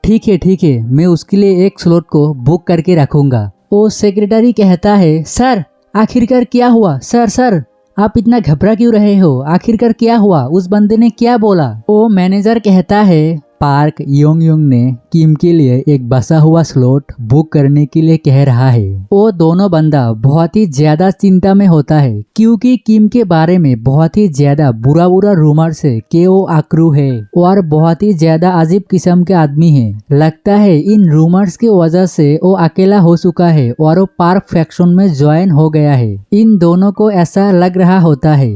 ठीक है, मैं उसके लिए एक स्लॉट को बुक करके रखूंगा। वो सेक्रेटरी कहता है सर, आखिरकार क्या हुआ? सर आप इतना घबरा क्यों रहे हो? आखिरकार क्या हुआ? उस बंदे ने क्या बोला? वो मैनेजर कहता है पार्क योंग योंग ने किम के लिए एक बसा हुआ स्लॉट बुक करने के लिए कह रहा है। वो दोनों बंदा बहुत ही ज्यादा चिंता में होता है क्योंकि किम के बारे में बहुत ही ज्यादा बुरा रूमर्स है कि वो आक्रू है और बहुत ही ज्यादा अजीब किस्म के आदमी है। लगता है इन रूमर्स की वजह से वो अकेला हो चुका है और वो पार्क फैक्शन में ज्वाइन हो गया है। इन दोनों को ऐसा लग रहा होता है।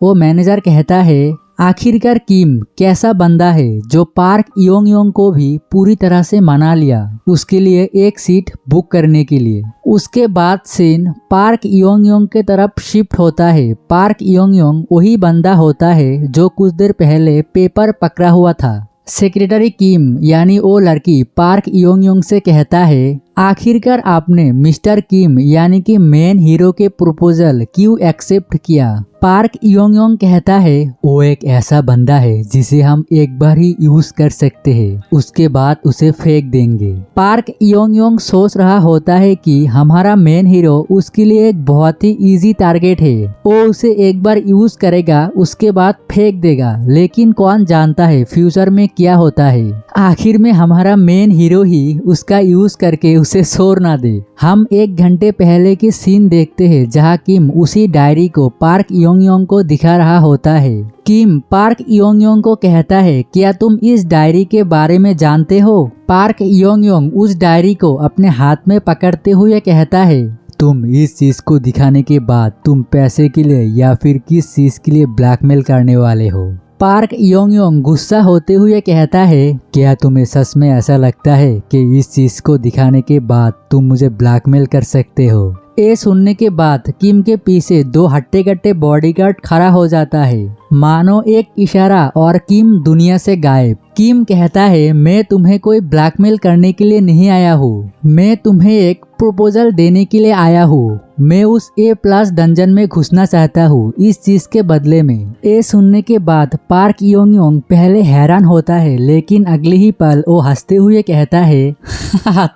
वो मैनेजर कहता है आखिरकार किम कैसा बंदा है जो पार्क योंग योंग को भी पूरी तरह से मना लिया उसके लिए एक सीट बुक करने के लिए। उसके बाद सीन पार्क योंग योंग के तरफ शिफ्ट होता है। पार्क योंग योंग वही बंदा होता है जो कुछ देर पहले पेपर पकड़ा हुआ था। सेक्रेटरी किम यानी वो लड़की पार्क योंग योंग से कहता है आखिरकार आपने मिस्टर किम यानी कि मेन हीरो के प्रपोजल क्यों एक्सेप्ट किया। पार्क योंग योंग कहता है वो एक ऐसा बंदा है जिसे हम एक बार ही यूज कर सकते हैं, उसके बाद उसे फेंक देंगे। पार्क योंग योंग सोच रहा होता है कि हमारा मेन हीरो उसके लिए एक बहुत ही इजी टारगेट है। वो उसे एक बार यूज करेगा उसके बाद फेंक देगा, लेकिन कौन जानता है फ्यूचर में क्या होता है। आखिर में हमारा मेन हीरो ही उसका यूज करके उसे छोड़ ना दे। हम 1 घंटे पहले की सीन देखते हैं जहाँ किम उसी डायरी को पार्क योंग योंग को दिखा रहा होता है। किम पार्क योंग योंग को कहता है क्या तुम इस डायरी के बारे में जानते हो। पार्क योंग योंग उस डायरी को अपने हाथ में पकड़ते हुए कहता है तुम इस चीज को दिखाने के बाद तुम पैसे के लिए या फिर किस चीज के लिए ब्लैकमेल करने वाले हो। पार्क योंग योंग गुस्सा होते हुए कहता है क्या तुम्हें सच में ऐसा लगता है कि इस चीज को दिखाने के बाद तुम मुझे ब्लैकमेल कर सकते हो। ये सुनने के बाद किम के पीछे 2 हट्टे कट्टे बॉडीगार्ड खड़ा हो जाता है, मानो एक इशारा और किम दुनिया से गायब। किम कहता है मैं तुम्हें कोई ब्लैकमेल करने के लिए नहीं आया हूँ, मैं तुम्हें एक प्रपोजल देने के लिए आया हूँ। मैं उस A+ डंजन में घुसना चाहता हूँ इस चीज के बदले में। ये सुनने के बाद पार्क योंग योंग पहले हैरान होता है, लेकिन अगले ही पल वो हंसते हुए कहता है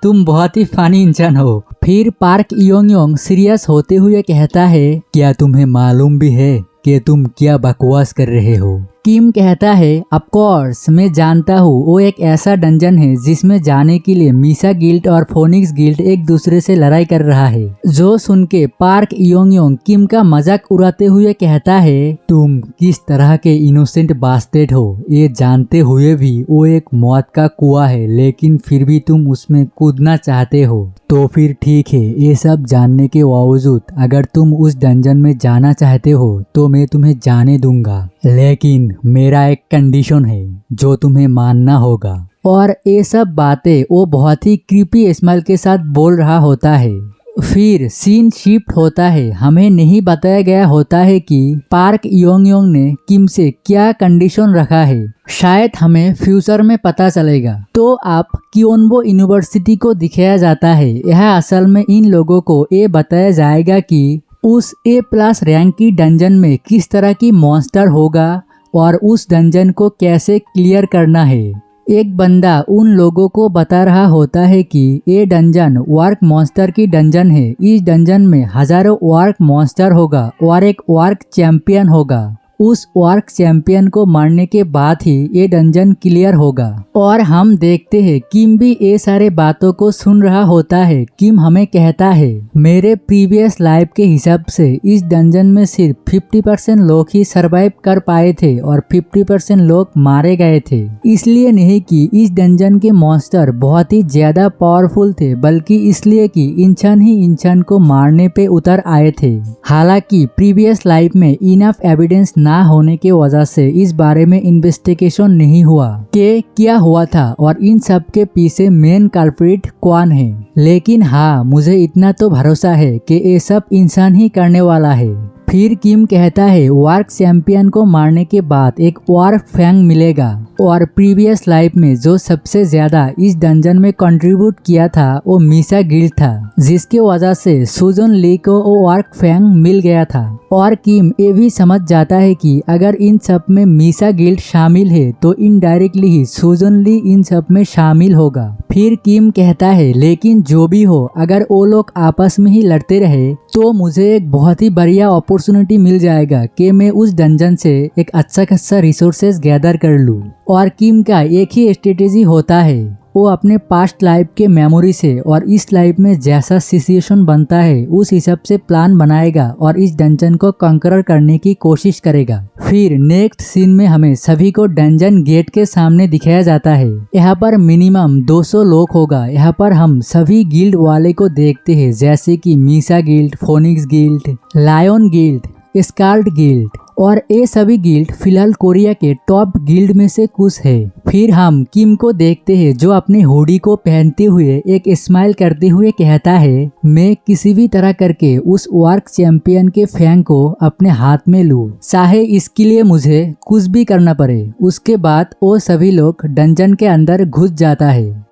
तुम बहुत ही फनी इंसान हो। फिर पार्क योंग योंग सीरियस होते हुए कहता है क्या तुम्हें मालूम भी है कि तुम क्या बकवास कर रहे हो। किम कहता है ऑफ कोर्स मैं जानता हूँ वो एक ऐसा डंजन है जिसमें जाने के लिए मीसा गिल्ड और फोनिक्स गिल्ड एक दूसरे से लड़ाई कर रहा है। जो सुन के पार्क योंग योंग किम का मजाक उड़ाते हुए कहता है तुम किस तरह के इनोसेंट बास्टेड हो, ये जानते हुए भी वो एक मौत का कुआं है लेकिन फिर भी तुम उसमें कूदना चाहते हो। तो फिर ठीक है, ये सब जानने के बावजूद अगर तुम उस डंजन में जाना चाहते हो तो मैं तुम्हें जाने दूंगा, लेकिन मेरा एक कंडीशन है जो तुम्हें मानना होगा। और ये सब बातें वो बहुत ही क्रीपी स्माइल के साथ बोल रहा होता है। फिर सीन शिफ्ट होता है। हमें नहीं बताया गया होता है कि पार्क योंग योंग ने किम से क्या कंडीशन रखा है, शायद हमें फ्यूचर में पता चलेगा। तो आप क्योनबो यूनिवर्सिटी को दिखाया जाता है। यह असल में इन लोगों को ये बताया जाएगा कि उस A+ रैंक की डंजन में किस तरह की मॉन्स्टर होगा और उस डंजन को कैसे क्लियर करना है। एक बंदा उन लोगों को बता रहा होता है कि ये डंजन वार्क मॉन्स्टर की डंजन है। इस डंजन में हजारों वार्क मॉन्स्टर होगा और एक वार्क चैंपियन होगा। उस वार्क चैंपियन को मारने के बाद ही ये डंजन क्लियर होगा। और हम देखते हैं किम भी ये सारे बातों को सुन रहा होता है। किम हमें कहता है मेरे प्रीवियस लाइफ के हिसाब से इस डंजन में सिर्फ 50% लोग ही सरवाइव कर पाए थे और 50% लोग मारे गए थे। इसलिए नहीं कि इस डंजन के मॉन्स्टर बहुत ही ज्यादा पावरफुल थे, बल्कि इसलिए कि इंसान ही इंसान को मारने पे उतर आए थे। हालांकि प्रीवियस लाइफ में इनफ एविडेंस ना होने की वजह से इस बारे में इन्वेस्टिगेशन नहीं हुआ कि क्या हुआ था और इन सब के पीछे मेन कल्प्रिट कौन है। लेकिन हाँ, मुझे इतना तो भरोसा है कि ये सब इंसान ही करने वाला है। फिर किम कहता है वार्क चैंपियन को मारने के बाद एक वार्क फैंग मिलेगा और प्रीवियस लाइफ में जो सबसे ज्यादा इस डंजन में कंट्रीब्यूट किया था वो मीसा गिल्ड था, जिसकी वजह से सुजन ली को वो वार्क फैंग मिल गया था। और किम ये भी समझ जाता है कि अगर इन सब में मीसा गिल्ड शामिल है तो इनडायरेक्टली ही सुजन ली इन सब में शामिल होगा। फिर किम कहता है लेकिन जो भी हो, अगर वो लोग आपस में ही लड़ते रहे तो मुझे एक बहुत ही बढ़िया अपॉर्चुनिटी मिल जाएगा कि मैं उस डंजन से एक अच्छा खासा रिसोर्सेज गैदर कर लूँ। और किम का एक ही स्ट्रेटेजी होता है, वो अपने पास्ट लाइफ के मेमोरी से और इस लाइफ में जैसा सिचुएशन बनता है उस हिसाब से प्लान बनाएगा और इस डंजन को कंकरर करने की कोशिश करेगा। फिर नेक्स्ट सीन में हमें सभी को डंजन गेट के सामने दिखाया जाता है। यहाँ पर मिनिमम 200 लोग होगा। यहाँ पर हम सभी गिल्ड वाले को देखते हैं, जैसे कि मीसा guild, phoenix guild, lion guild, scarred guild, और ये सभी गिल्ड फिलहाल कोरिया के टॉप गिल्ड में से कुछ है। फिर हम किम को देखते हैं जो अपने हुडी को पहनते हुए एक स्माइल करते हुए कहता है, मैं किसी भी तरह करके उस वार्क चैंपियन के फैंग को अपने हाथ में लूं, चाहे इसके लिए मुझे कुछ भी करना पड़े। उसके बाद वो सभी लोग डंजन के अंदर घुस जाता है।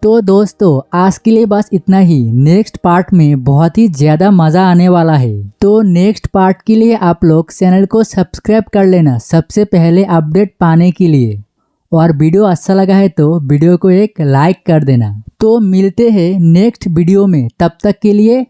तो दोस्तों आज के लिए बस इतना ही। नेक्स्ट पार्ट में बहुत ही ज्यादा मजा आने वाला है, तो नेक्स्ट पार्ट के लिए आप लोग चैनल को सब्सक्राइब कर लेना सबसे पहले अपडेट पाने के लिए। और वीडियो अच्छा लगा है तो वीडियो को एक लाइक कर देना। तो मिलते हैं नेक्स्ट वीडियो में, तब तक के लिए